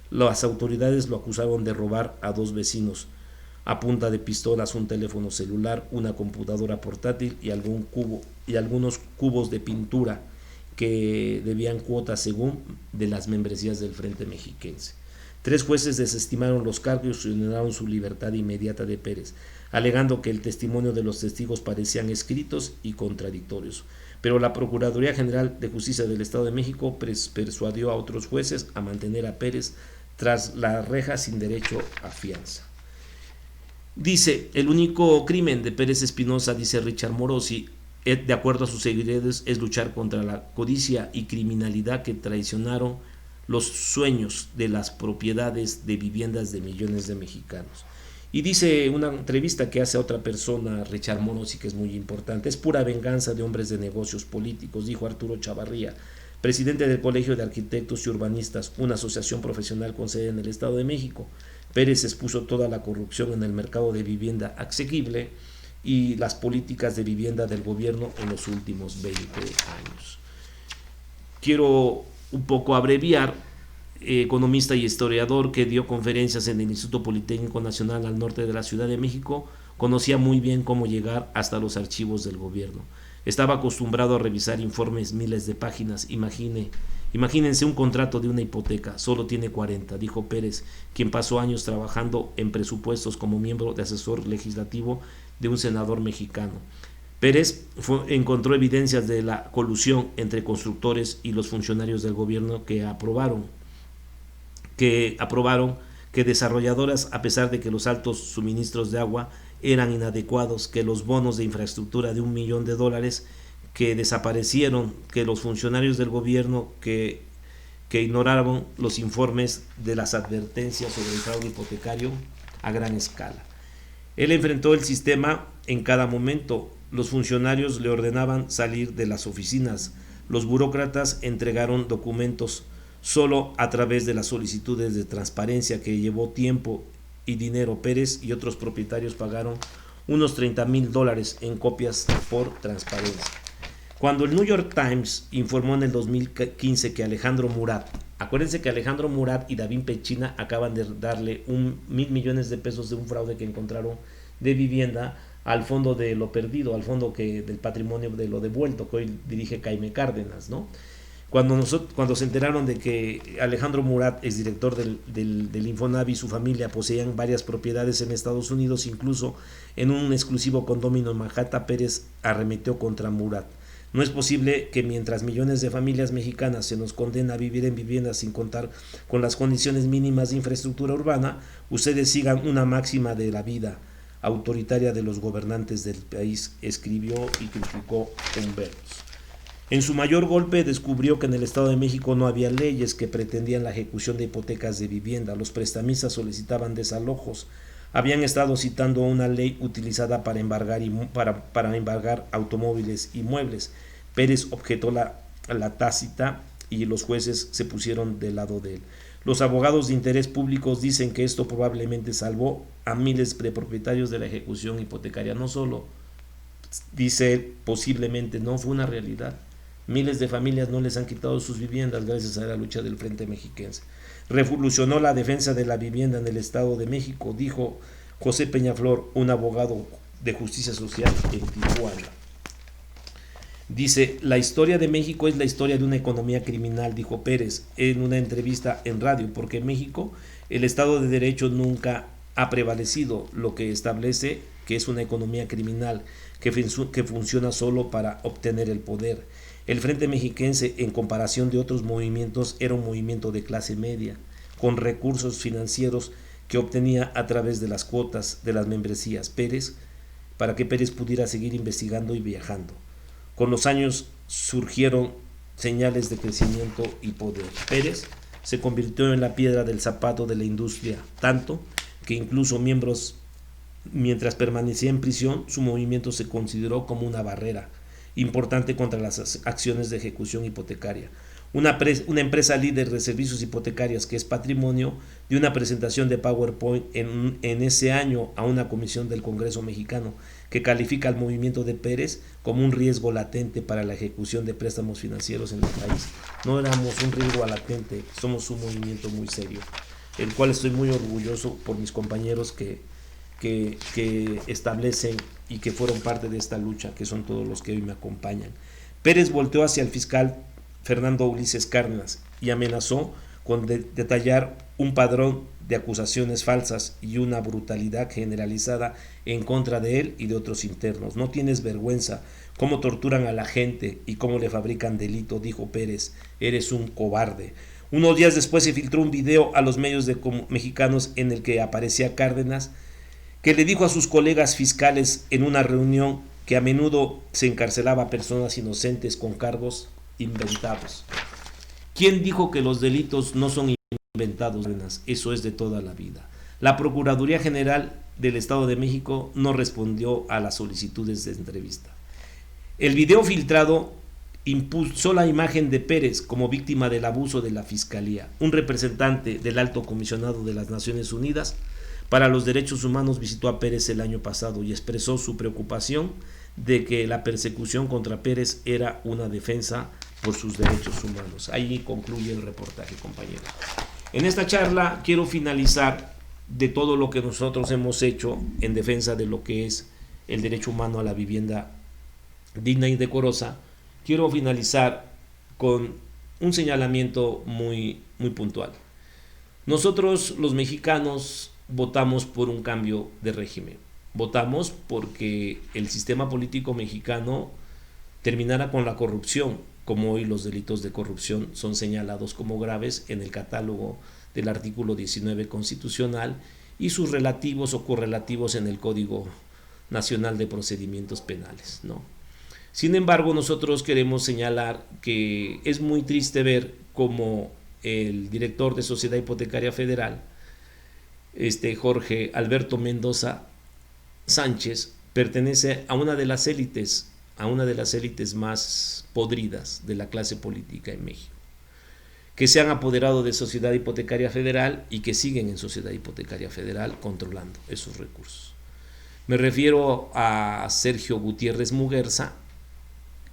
Las autoridades lo acusaron de robar a 2 vecinos a punta de pistolas, un teléfono celular, una computadora portátil y algunos cubos de pintura que debían cuotas según de las membresías del Frente Mexiquense. 3 jueces desestimaron los cargos y ordenaron su libertad inmediata de Pérez, alegando que el testimonio de los testigos parecían escritos y contradictorios. Pero la Procuraduría General de Justicia del Estado de México persuadió a otros jueces a mantener a Pérez tras la reja sin derecho a fianza. Dice: el único crimen de Pérez Espinosa, dice Richard Morosi, de acuerdo a sus seguidores, es luchar contra la codicia y criminalidad que traicionaron los sueños de las propiedades de viviendas de millones de mexicanos. Y dice una entrevista que hace a otra persona, Richard Morosi, que es muy importante: es pura venganza de hombres de negocios políticos, dijo Arturo Chavarría, presidente del Colegio de Arquitectos y Urbanistas, una asociación profesional con sede en el Estado de México. Pérez expuso toda la corrupción en el mercado de vivienda asequible y las políticas de vivienda del gobierno en los últimos 20 años. Quiero un poco abreviar. Economista y historiador que dio conferencias en el Instituto Politécnico Nacional al norte de la Ciudad de México, conocía muy bien cómo llegar hasta los archivos del gobierno. Estaba acostumbrado a revisar informes miles de páginas. Imagínense un contrato de una hipoteca, solo tiene 40, dijo Pérez, quien pasó años trabajando en presupuestos como miembro de asesor legislativo de un senador mexicano. Pérez encontró evidencias de la colusión entre constructores y los funcionarios del gobierno que aprobaron que desarrolladoras, a pesar de que los altos suministros de agua eran inadecuados, que los bonos de infraestructura de $1 millón que desaparecieron, que los funcionarios del gobierno que ignoraron los informes de las advertencias sobre el fraude hipotecario a gran escala. Él enfrentó el sistema en cada momento. Los funcionarios le ordenaban salir de las oficinas. Los burócratas entregaron documentos solo a través de las solicitudes de transparencia que llevó tiempo y dinero. Pérez y otros propietarios pagaron unos $30,000 en copias por transparencia. Cuando el New York Times informó en el 2015 que Alejandro Murat, acuérdense que Alejandro Murat y David Pechina acaban de darle $1,000 millones de un fraude que encontraron de vivienda al fondo de lo perdido, al fondo del patrimonio de lo devuelto, que hoy dirige Jaime Cárdenas, ¿no? Cuando se enteraron de que Alejandro Murat, exdirector del Infonavit, y su familia poseían varias propiedades en Estados Unidos, incluso en un exclusivo condominio en Manhattan, Pérez arremetió contra Murat. No es posible que mientras millones de familias mexicanas se nos condena a vivir en viviendas sin contar con las condiciones mínimas de infraestructura urbana, ustedes sigan una máxima de la vida autoritaria de los gobernantes del país, escribió y criticó Humberos. En su mayor golpe descubrió que en el Estado de México no había leyes que pretendían la ejecución de hipotecas de vivienda. Los prestamistas solicitaban desalojos. Habían estado citando una ley utilizada para embargar automóviles y muebles. Pérez objetó la tácita y los jueces se pusieron del lado de él. Los abogados de interés públicos dicen que esto probablemente salvó a miles de propietarios de la ejecución hipotecaria. No solo, dice él, posiblemente no, fue una realidad. Miles de familias no les han quitado sus viviendas gracias a la lucha del Frente Mexiquense. Revolucionó la defensa de la vivienda en el Estado de México, dijo José Peñaflor, un abogado de justicia social en Tijuana. Dice, la historia de México es la historia de una economía criminal, dijo Pérez en una entrevista en radio, porque en México el Estado de Derecho nunca ha prevalecido, lo que establece que es una economía criminal que funciona solo para obtener el poder. El Frente Mexiquense, en comparación de otros movimientos, era un movimiento de clase media, con recursos financieros que obtenía a través de las cuotas de las membresías para que Pérez pudiera seguir investigando y viajando. Con los años surgieron señales de crecimiento y poder. Pérez se convirtió en la piedra del zapato de la industria, tanto que incluso mientras permanecía en prisión, su movimiento se consideró como una barrera importante contra las acciones de ejecución hipotecaria. Una empresa líder de servicios hipotecarios, que es Patrimonio, dio una presentación de PowerPoint en ese año a una comisión del Congreso mexicano que califica al movimiento de Pérez como un riesgo latente para la ejecución de préstamos financieros en el país. No éramos un riesgo latente, somos un movimiento muy serio, el cual estoy muy orgulloso por mis compañeros que establecen y que fueron parte de esta lucha, que son todos los que hoy me acompañan. Pérez volteó hacia el fiscal Fernando Ulises Cárdenas y amenazó con detallar un padrón de acusaciones falsas y una brutalidad generalizada en contra de él y de otros internos. No tienes vergüenza, cómo torturan a la gente y cómo le fabrican delito, dijo Pérez, eres un cobarde. Unos días después se filtró un video a los medios mexicanos en el que aparecía Cárdenas, que le dijo a sus colegas fiscales en una reunión que a menudo se encarcelaba a personas inocentes con cargos inventados. ¿Quién dijo que los delitos no son inventados? Eso es de toda la vida. La Procuraduría General del Estado de México no respondió a las solicitudes de entrevista. El video filtrado impulsó la imagen de Pérez como víctima del abuso de la Fiscalía. Un representante del Alto Comisionado de las Naciones Unidas para los Derechos Humanos visitó a Pérez el año pasado y expresó su preocupación de que la persecución contra Pérez era una defensa por sus derechos humanos. Ahí concluye el reportaje, compañeros. En esta charla quiero finalizar de todo lo que nosotros hemos hecho en defensa de lo que es el derecho humano a la vivienda digna y decorosa. Quiero finalizar con un señalamiento muy puntual. Nosotros los mexicanos votamos por un cambio de régimen. Votamos porque el sistema político mexicano terminara con la corrupción, como hoy los delitos de corrupción son señalados como graves en el catálogo del artículo 19 constitucional y sus relativos o correlativos en el Código Nacional de Procedimientos Penales, ¿no? Sin embargo, nosotros queremos señalar que es muy triste ver cómo el director de Sociedad Hipotecaria Federal, Jorge Alberto Mendoza Sánchez, pertenece a una de las élites más podridas de la clase política en México, que se han apoderado de Sociedad Hipotecaria Federal y que siguen en Sociedad Hipotecaria Federal controlando esos recursos. Me refiero a Sergio Gutiérrez Muguerza,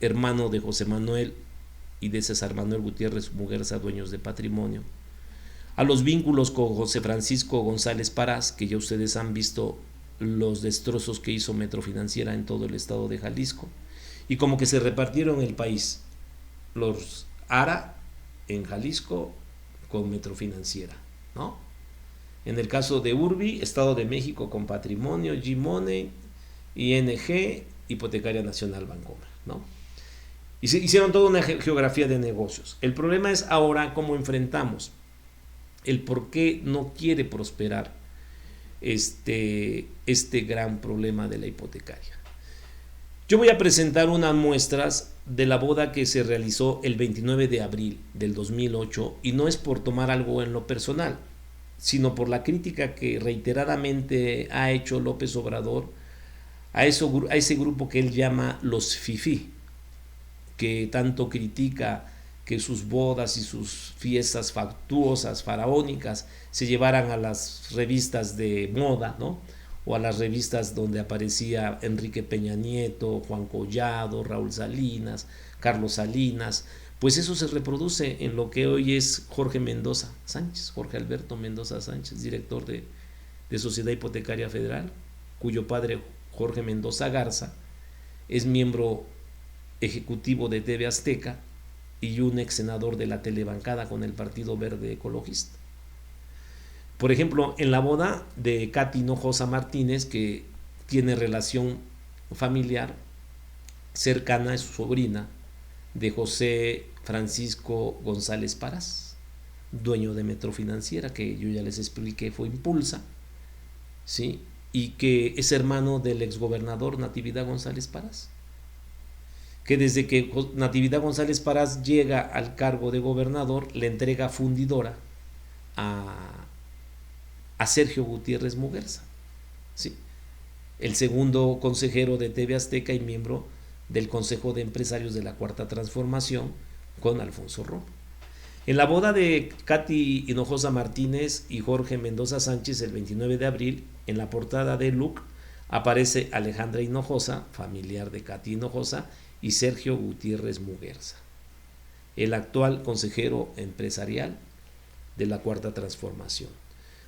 hermano de José Manuel y de César Manuel Gutiérrez Muguerza, dueños de Patrimonio, a los vínculos con José Francisco González Parás, que ya ustedes han visto los destrozos que hizo Metro Financiera en todo el estado de Jalisco, y como que se repartieron el país los ARA en Jalisco con Metrofinanciera, ¿no? En el caso de Urbi, Estado de México con Patrimonio, G-Money, ING, Hipotecaria Nacional Bancomer, ¿no? Y se hicieron toda una geografía de negocios. El problema es ahora cómo enfrentamos el por qué no quiere prosperar este gran problema de la hipotecaria. Yo voy a presentar unas muestras de la boda que se realizó el 29 de abril del 2008 y no es por tomar algo en lo personal, sino por la crítica que reiteradamente ha hecho López Obrador a ese grupo que él llama los fifí, que tanto critica que sus bodas y sus fiestas factuosas, faraónicas, se llevaran a las revistas de moda, ¿no? O a las revistas donde aparecía Enrique Peña Nieto, Juan Collado, Raúl Salinas, Carlos Salinas. Pues eso se reproduce en lo que hoy es Jorge Mendoza Sánchez, Jorge Alberto Mendoza Sánchez, director de Sociedad Hipotecaria Federal, cuyo padre, Jorge Mendoza Garza, es miembro ejecutivo de TV Azteca y un ex senador de la telebancada con el Partido Verde Ecologista. Por ejemplo, en la boda de Katy Hinojosa Martínez, que tiene relación familiar cercana, es su sobrina, de José Francisco González Parás, dueño de Metrofinanciera, que yo ya les expliqué, fue Impulsa, ¿sí? Y que es hermano del exgobernador Natividad González Parás, que desde que Natividad González Parás llega al cargo de gobernador, le entrega fundidora a Sergio Gutiérrez Muguerza, ¿sí? El segundo consejero de TV Azteca y miembro del Consejo de Empresarios de la Cuarta Transformación con Alfonso Romo. En la boda de Katy Hinojosa Martínez y Jorge Mendoza Sánchez el 29 de abril, en la portada de Look aparece Alejandra Hinojosa, familiar de Katy Hinojosa, y Sergio Gutiérrez Muguerza, el actual consejero empresarial de la Cuarta Transformación.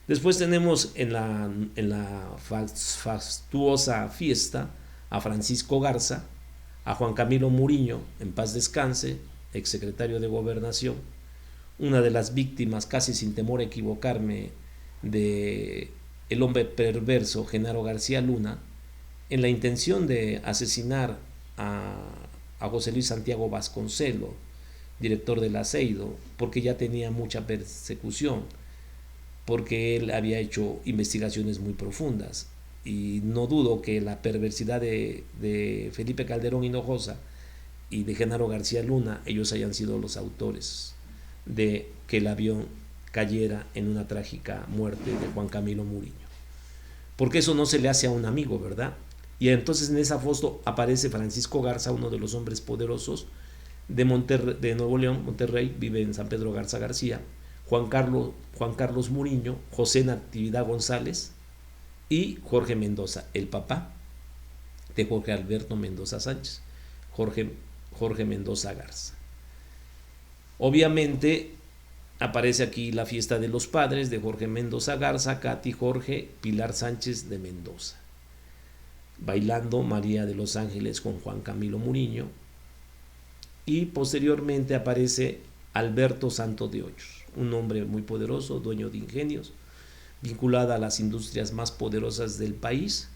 Después tenemos en la fastuosa fiesta a Francisco Garza, a Juan Camilo Muriño, en paz descanse, exsecretario de Gobernación, una de las víctimas, casi sin temor a equivocarme, de el hombre perverso Genaro García Luna, en la intención de asesinar a José Luis Santiago Vasconcelo, director del Aceido, porque ya tenía mucha persecución, porque él había hecho investigaciones muy profundas. Y no dudo que la perversidad de Felipe Calderón Hinojosa y de Genaro García Luna, ellos hayan sido los autores de que el avión cayera en una trágica muerte de Juan Camilo Muriño. Porque eso no se le hace a un amigo, ¿verdad? Y entonces en esa foto aparece Francisco Garza, uno de los hombres poderosos de Nuevo León, Monterrey, vive en San Pedro Garza García, Juan Carlos Muriño, José Natividad González y Jorge Mendoza, el papá de Jorge Alberto Mendoza Sánchez, Jorge Mendoza Garza. Obviamente aparece aquí la fiesta de los padres de Jorge Mendoza Garza, Katy, Jorge, Pilar Sánchez de Mendoza, bailando María de los Ángeles con Juan Camilo Muriño, y posteriormente aparece Alberto Santo de Hoyos, un hombre muy poderoso, dueño de ingenios, vinculada a las industrias más poderosas del país,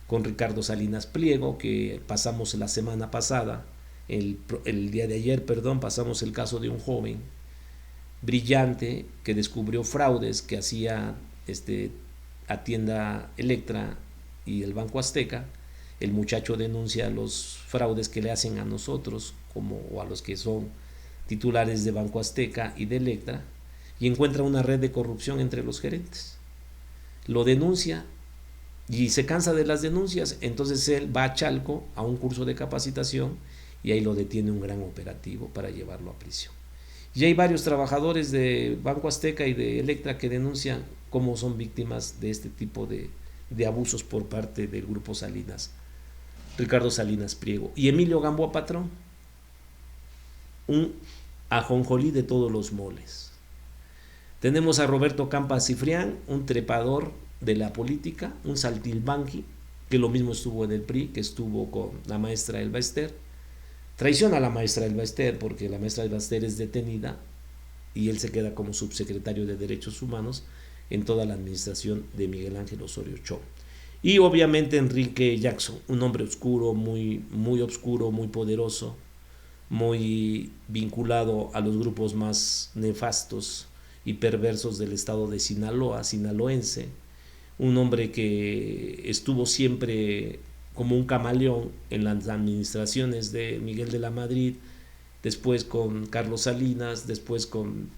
con Ricardo Salinas Pliego, que pasamos la semana pasada, el día de ayer, pasamos el caso de un joven brillante que descubrió fraudes que hacía a Tienda Electra y el Banco Azteca. El muchacho denuncia los fraudes que le hacen a nosotros o a los que son titulares de Banco Azteca y de Electra, y encuentra una red de corrupción entre los gerentes. Lo denuncia y se cansa de las denuncias, entonces él va a Chalco a un curso de capacitación y ahí lo detiene un gran operativo para llevarlo a prisión. Y hay varios trabajadores de Banco Azteca y de Electra que denuncian cómo son víctimas de este tipo de abusos por parte del Grupo Salinas, Ricardo Salinas Pliego. Y Emilio Gamboa Patrón, un ajonjolí de todos los moles. Tenemos a Roberto Campa Cifrián, un trepador de la política, un saltimbanqui, que lo mismo estuvo en el PRI, que estuvo con la maestra Elba Ester, Traiciona a la maestra Elba Ester, porque la maestra Elba Ester es detenida y él se queda como subsecretario de Derechos Humanos en toda la administración de Miguel Ángel Osorio Chong. Y obviamente Enrique Jackson, un hombre oscuro, muy oscuro, muy poderoso, muy vinculado a los grupos más nefastos y perversos del estado de Sinaloa, sinaloense, un hombre que estuvo siempre como un camaleón en las administraciones de Miguel de la Madrid, después con Carlos Salinas, después con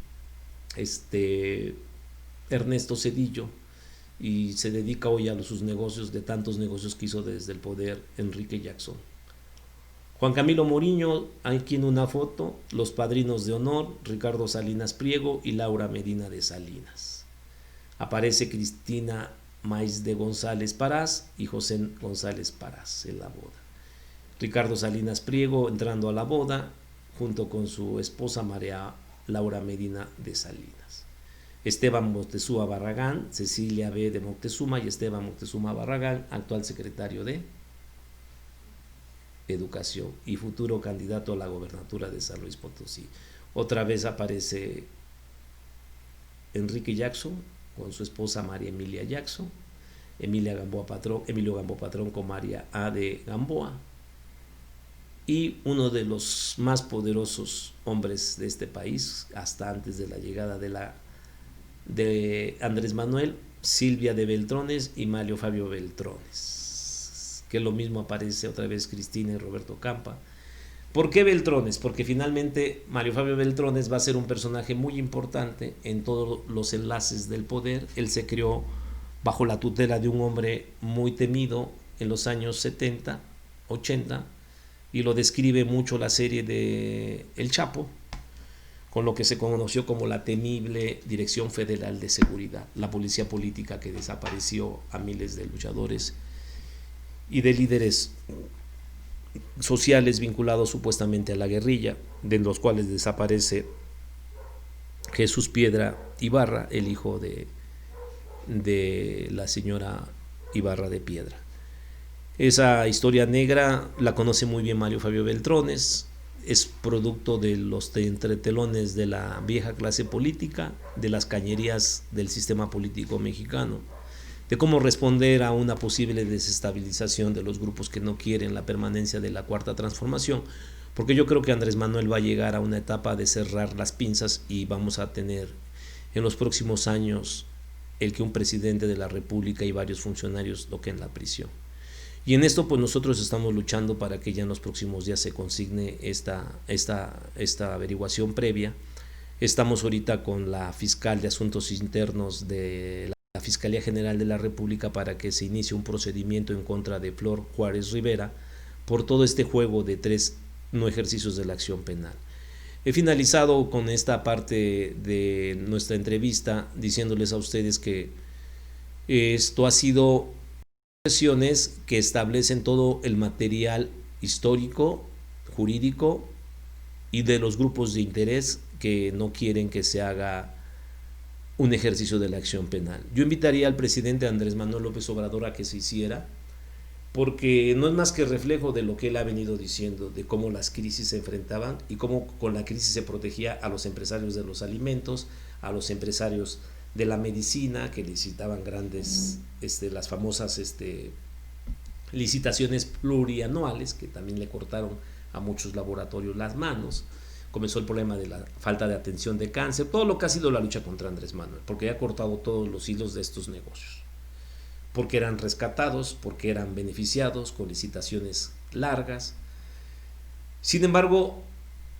Ernesto Zedillo, y se dedica hoy a sus negocios, de tantos negocios que hizo desde el poder Enrique Jackson. Juan Camilo Moriño, aquí en una foto, los padrinos de honor, Ricardo Salinas Pliego y Laura Medina de Salinas. Aparece Cristina Maiz de González Parás y José González Parás en la boda. Ricardo Salinas Pliego entrando a la boda junto con su esposa María Laura Medina de Salinas. Esteban Moctezuma Barragán, Cecilia B. de Moctezuma y Esteban Moctezuma Barragán, actual secretario de Educación y futuro candidato a la gobernatura de San Luis Potosí. Otra vez aparece Enrique Jackson con su esposa María Emilia Jackson, Emilio Gamboa Patrón con María A. de Gamboa, y uno de los más poderosos hombres de este país, hasta antes de la llegada de Andrés Manuel, Silvia de Beltrones y Mario Fabio Beltrones, que lo mismo aparece otra vez Cristina y Roberto Campa. ¿Por qué Beltrones? Porque finalmente Mario Fabio Beltrones va a ser un personaje muy importante en todos los enlaces del poder. Él se crió bajo la tutela de un hombre muy temido en los años 70, 80, y lo describe mucho la serie de El Chapo, con lo que se conoció como la temible Dirección Federal de Seguridad, la policía política que desapareció a miles de luchadores y de líderes sociales vinculados supuestamente a la guerrilla, de los cuales desaparece Jesús Piedra Ibarra, el hijo de la señora Ibarra de Piedra. Esa historia negra la conoce muy bien Mario Fabio Beltrones, es producto de los entretelones de la vieja clase política, de las cañerías del sistema político mexicano, de cómo responder a una posible desestabilización de los grupos que no quieren la permanencia de la Cuarta Transformación, porque yo creo que Andrés Manuel va a llegar a una etapa de cerrar las pinzas y vamos a tener en los próximos años el que un presidente de la República y varios funcionarios toquen la prisión. Y en esto pues nosotros estamos luchando para que ya en los próximos días se consigne esta averiguación previa. Estamos ahorita con la fiscal de Asuntos Internos de la Fiscalía General de la República para que se inicie un procedimiento en contra de Flor Juárez Rivera por todo este juego de 3 no ejercicios de la acción penal. He finalizado con esta parte de nuestra entrevista diciéndoles a ustedes que esto ha sido sesiones que establecen todo el material histórico, jurídico y de los grupos de interés que no quieren que se haga un ejercicio de la acción penal. Yo invitaría al presidente Andrés Manuel López Obrador a que se hiciera, porque no es más que reflejo de lo que él ha venido diciendo, de cómo las crisis se enfrentaban y cómo con la crisis se protegía a los empresarios de los alimentos, a los empresarios de la medicina, que licitaban grandes, las famosas licitaciones plurianuales, que también le cortaron a muchos laboratorios las manos. Comenzó el problema de la falta de atención de cáncer, todo lo que ha sido la lucha contra Andrés Manuel, porque ha cortado todos los hilos de estos negocios, porque eran rescatados, porque eran beneficiados con licitaciones largas. Sin embargo,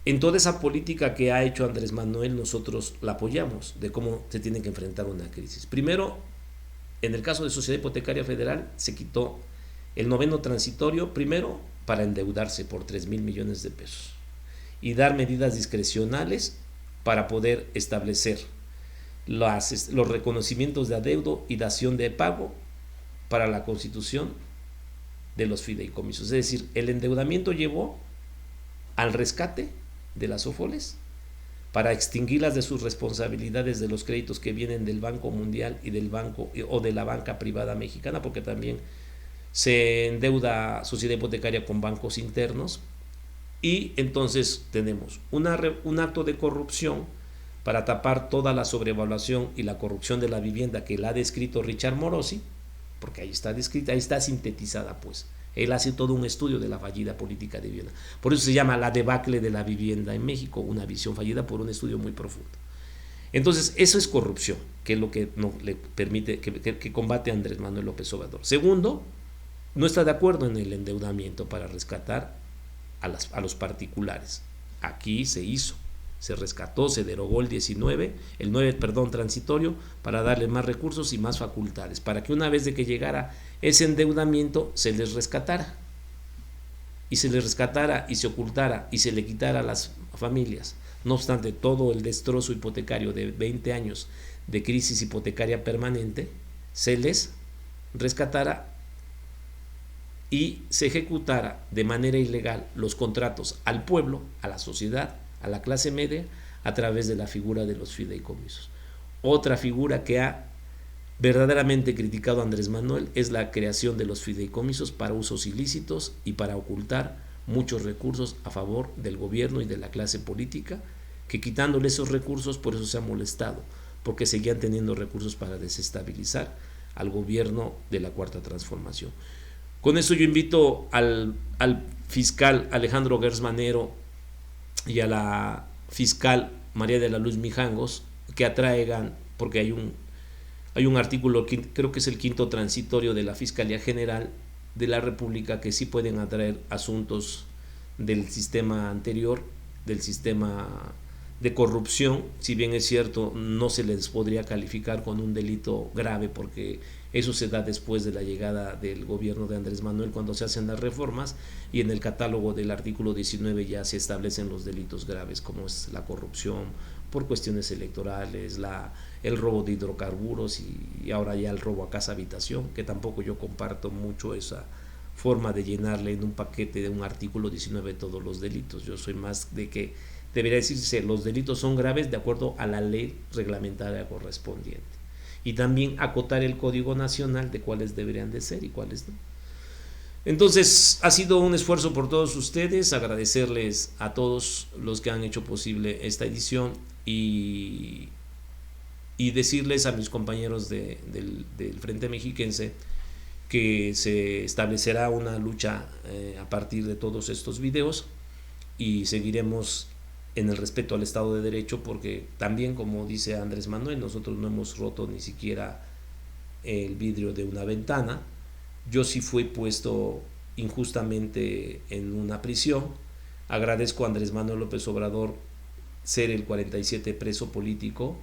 en toda esa política que ha hecho Andrés Manuel, nosotros la apoyamos, de cómo se tiene que enfrentar una crisis. Primero, en el caso de Sociedad Hipotecaria Federal, se quitó el 9º transitorio, primero para endeudarse por 3,000 millones de pesos y dar medidas discrecionales para poder establecer los reconocimientos de adeudo y dación de pago para la constitución de los fideicomisos. Es decir, el endeudamiento llevó al rescate de las OFOLES para extinguirlas de sus responsabilidades de los créditos que vienen del Banco Mundial y del banco o de la banca privada mexicana, porque también se endeuda Sociedad Hipotecaria con bancos internos, Y entonces tenemos un acto de corrupción para tapar toda la sobrevaluación y la corrupción de la vivienda que la ha descrito Richard Morosi, porque ahí está descrita, ahí está sintetizada, pues. Él hace todo un estudio de la fallida política de vivienda. Por eso se llama la debacle de la vivienda en México, una visión fallida por un estudio muy profundo. Entonces, eso es corrupción, que es lo que no le permite, que combate Andrés Manuel López Obrador. Segundo, no está de acuerdo en el endeudamiento para rescatar a los particulares. Aquí se hizo, se rescató, se derogó el 9, transitorio, para darle más recursos y más facultades, para que una vez de que llegara ese endeudamiento se les rescatara, y se ocultara y se le quitara a las familias. No obstante, todo el destrozo hipotecario de 20 años de crisis hipotecaria permanente se les rescatara y se ejecutara de manera ilegal los contratos al pueblo, a la sociedad, a la clase media, a través de la figura de los fideicomisos. Otra figura que ha verdaderamente criticado a Andrés Manuel es la creación de los fideicomisos para usos ilícitos y para ocultar muchos recursos a favor del gobierno y de la clase política, que quitándole esos recursos, por eso se ha molestado, porque seguían teniendo recursos para desestabilizar al gobierno de la Cuarta Transformación. Con eso yo invito al fiscal Alejandro Gersmanero y a la fiscal María de la Luz Mijangos que atraigan, porque hay un artículo, creo que es el 5º transitorio de la Fiscalía General de la República, que sí pueden atraer asuntos del sistema anterior, del sistema de corrupción. Si bien es cierto, no se les podría calificar con un delito grave, porque eso se da después de la llegada del gobierno de Andrés Manuel, cuando se hacen las reformas, y en el catálogo del artículo 19 ya se establecen los delitos graves, como es la corrupción por cuestiones electorales, el robo de hidrocarburos y ahora ya el robo a casa habitación, que tampoco yo comparto mucho esa forma de llenarle en un paquete de un artículo 19 todos los delitos. Yo soy más de que debería decirse los delitos son graves de acuerdo a la ley reglamentaria correspondiente, y también acotar el Código Nacional de cuáles deberían de ser y cuáles no. Entonces ha sido un esfuerzo por todos ustedes, agradecerles a todos los que han hecho posible esta edición y decirles a mis compañeros del Frente Mexiquense que se establecerá una lucha a partir de todos estos videos, y seguiremos en el respeto al Estado de Derecho, porque también, como dice Andrés Manuel, nosotros no hemos roto ni siquiera el vidrio de una ventana. Yo sí fui puesto injustamente en una prisión. Agradezco a Andrés Manuel López Obrador ser el 47 preso político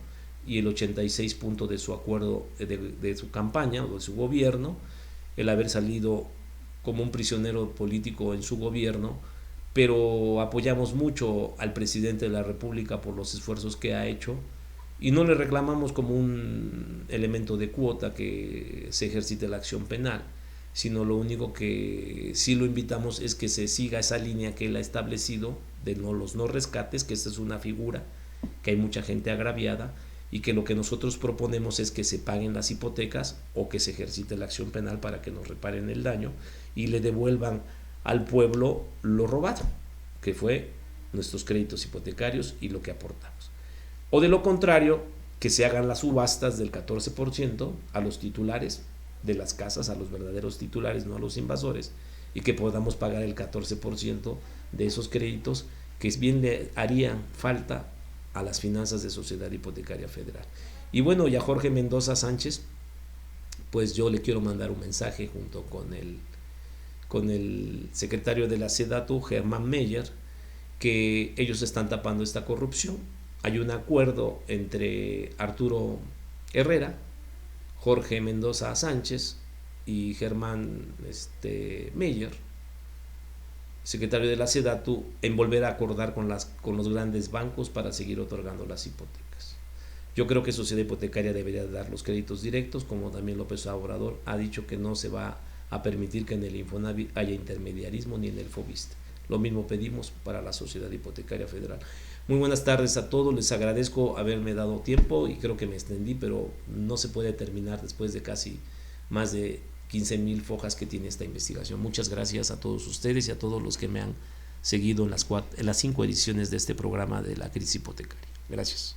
y el 86 punto de su acuerdo de su campaña o de su gobierno, el haber salido como un prisionero político en su gobierno, pero apoyamos mucho al presidente de la República por los esfuerzos que ha hecho, y no le reclamamos como un elemento de cuota que se ejercite la acción penal, sino lo único que sí lo invitamos es que se siga esa línea que él ha establecido de los no rescates, que esta es una figura que hay mucha gente agraviada, y que lo que nosotros proponemos es que se paguen las hipotecas o que se ejercite la acción penal para que nos reparen el daño y le devuelvan al pueblo lo robado, que fue nuestros créditos hipotecarios y lo que aportamos. O de lo contrario, que se hagan las subastas del 14% a los titulares de las casas, a los verdaderos titulares, no a los invasores, y que podamos pagar el 14% de esos créditos que bien le harían falta a las finanzas de Sociedad Hipotecaria Federal. Y bueno, y a Jorge Mendoza Sánchez, pues yo le quiero mandar un mensaje junto con el secretario de la SEDATU, Germán Meyer, que ellos están tapando esta corrupción. Hay un acuerdo entre Arturo Herrera, Jorge Mendoza Sánchez y Germán Meyer, secretario de la SEDATU, en volver a acordar con los grandes bancos para seguir otorgando las hipotecas. Yo creo que Sociedad Hipotecaria debería dar los créditos directos, como también López Obrador ha dicho que no se va a permitir que en el Infonavit haya intermediarismo ni en el FOBIST. Lo mismo pedimos para la Sociedad Hipotecaria Federal. Muy buenas tardes a todos, les agradezco haberme dado tiempo y creo que me extendí, pero no se puede terminar después de casi más de 15,000 fojas que tiene esta investigación. Muchas gracias a todos ustedes y a todos los que me han seguido en las 5 ediciones de este programa de la crisis hipotecaria. Gracias.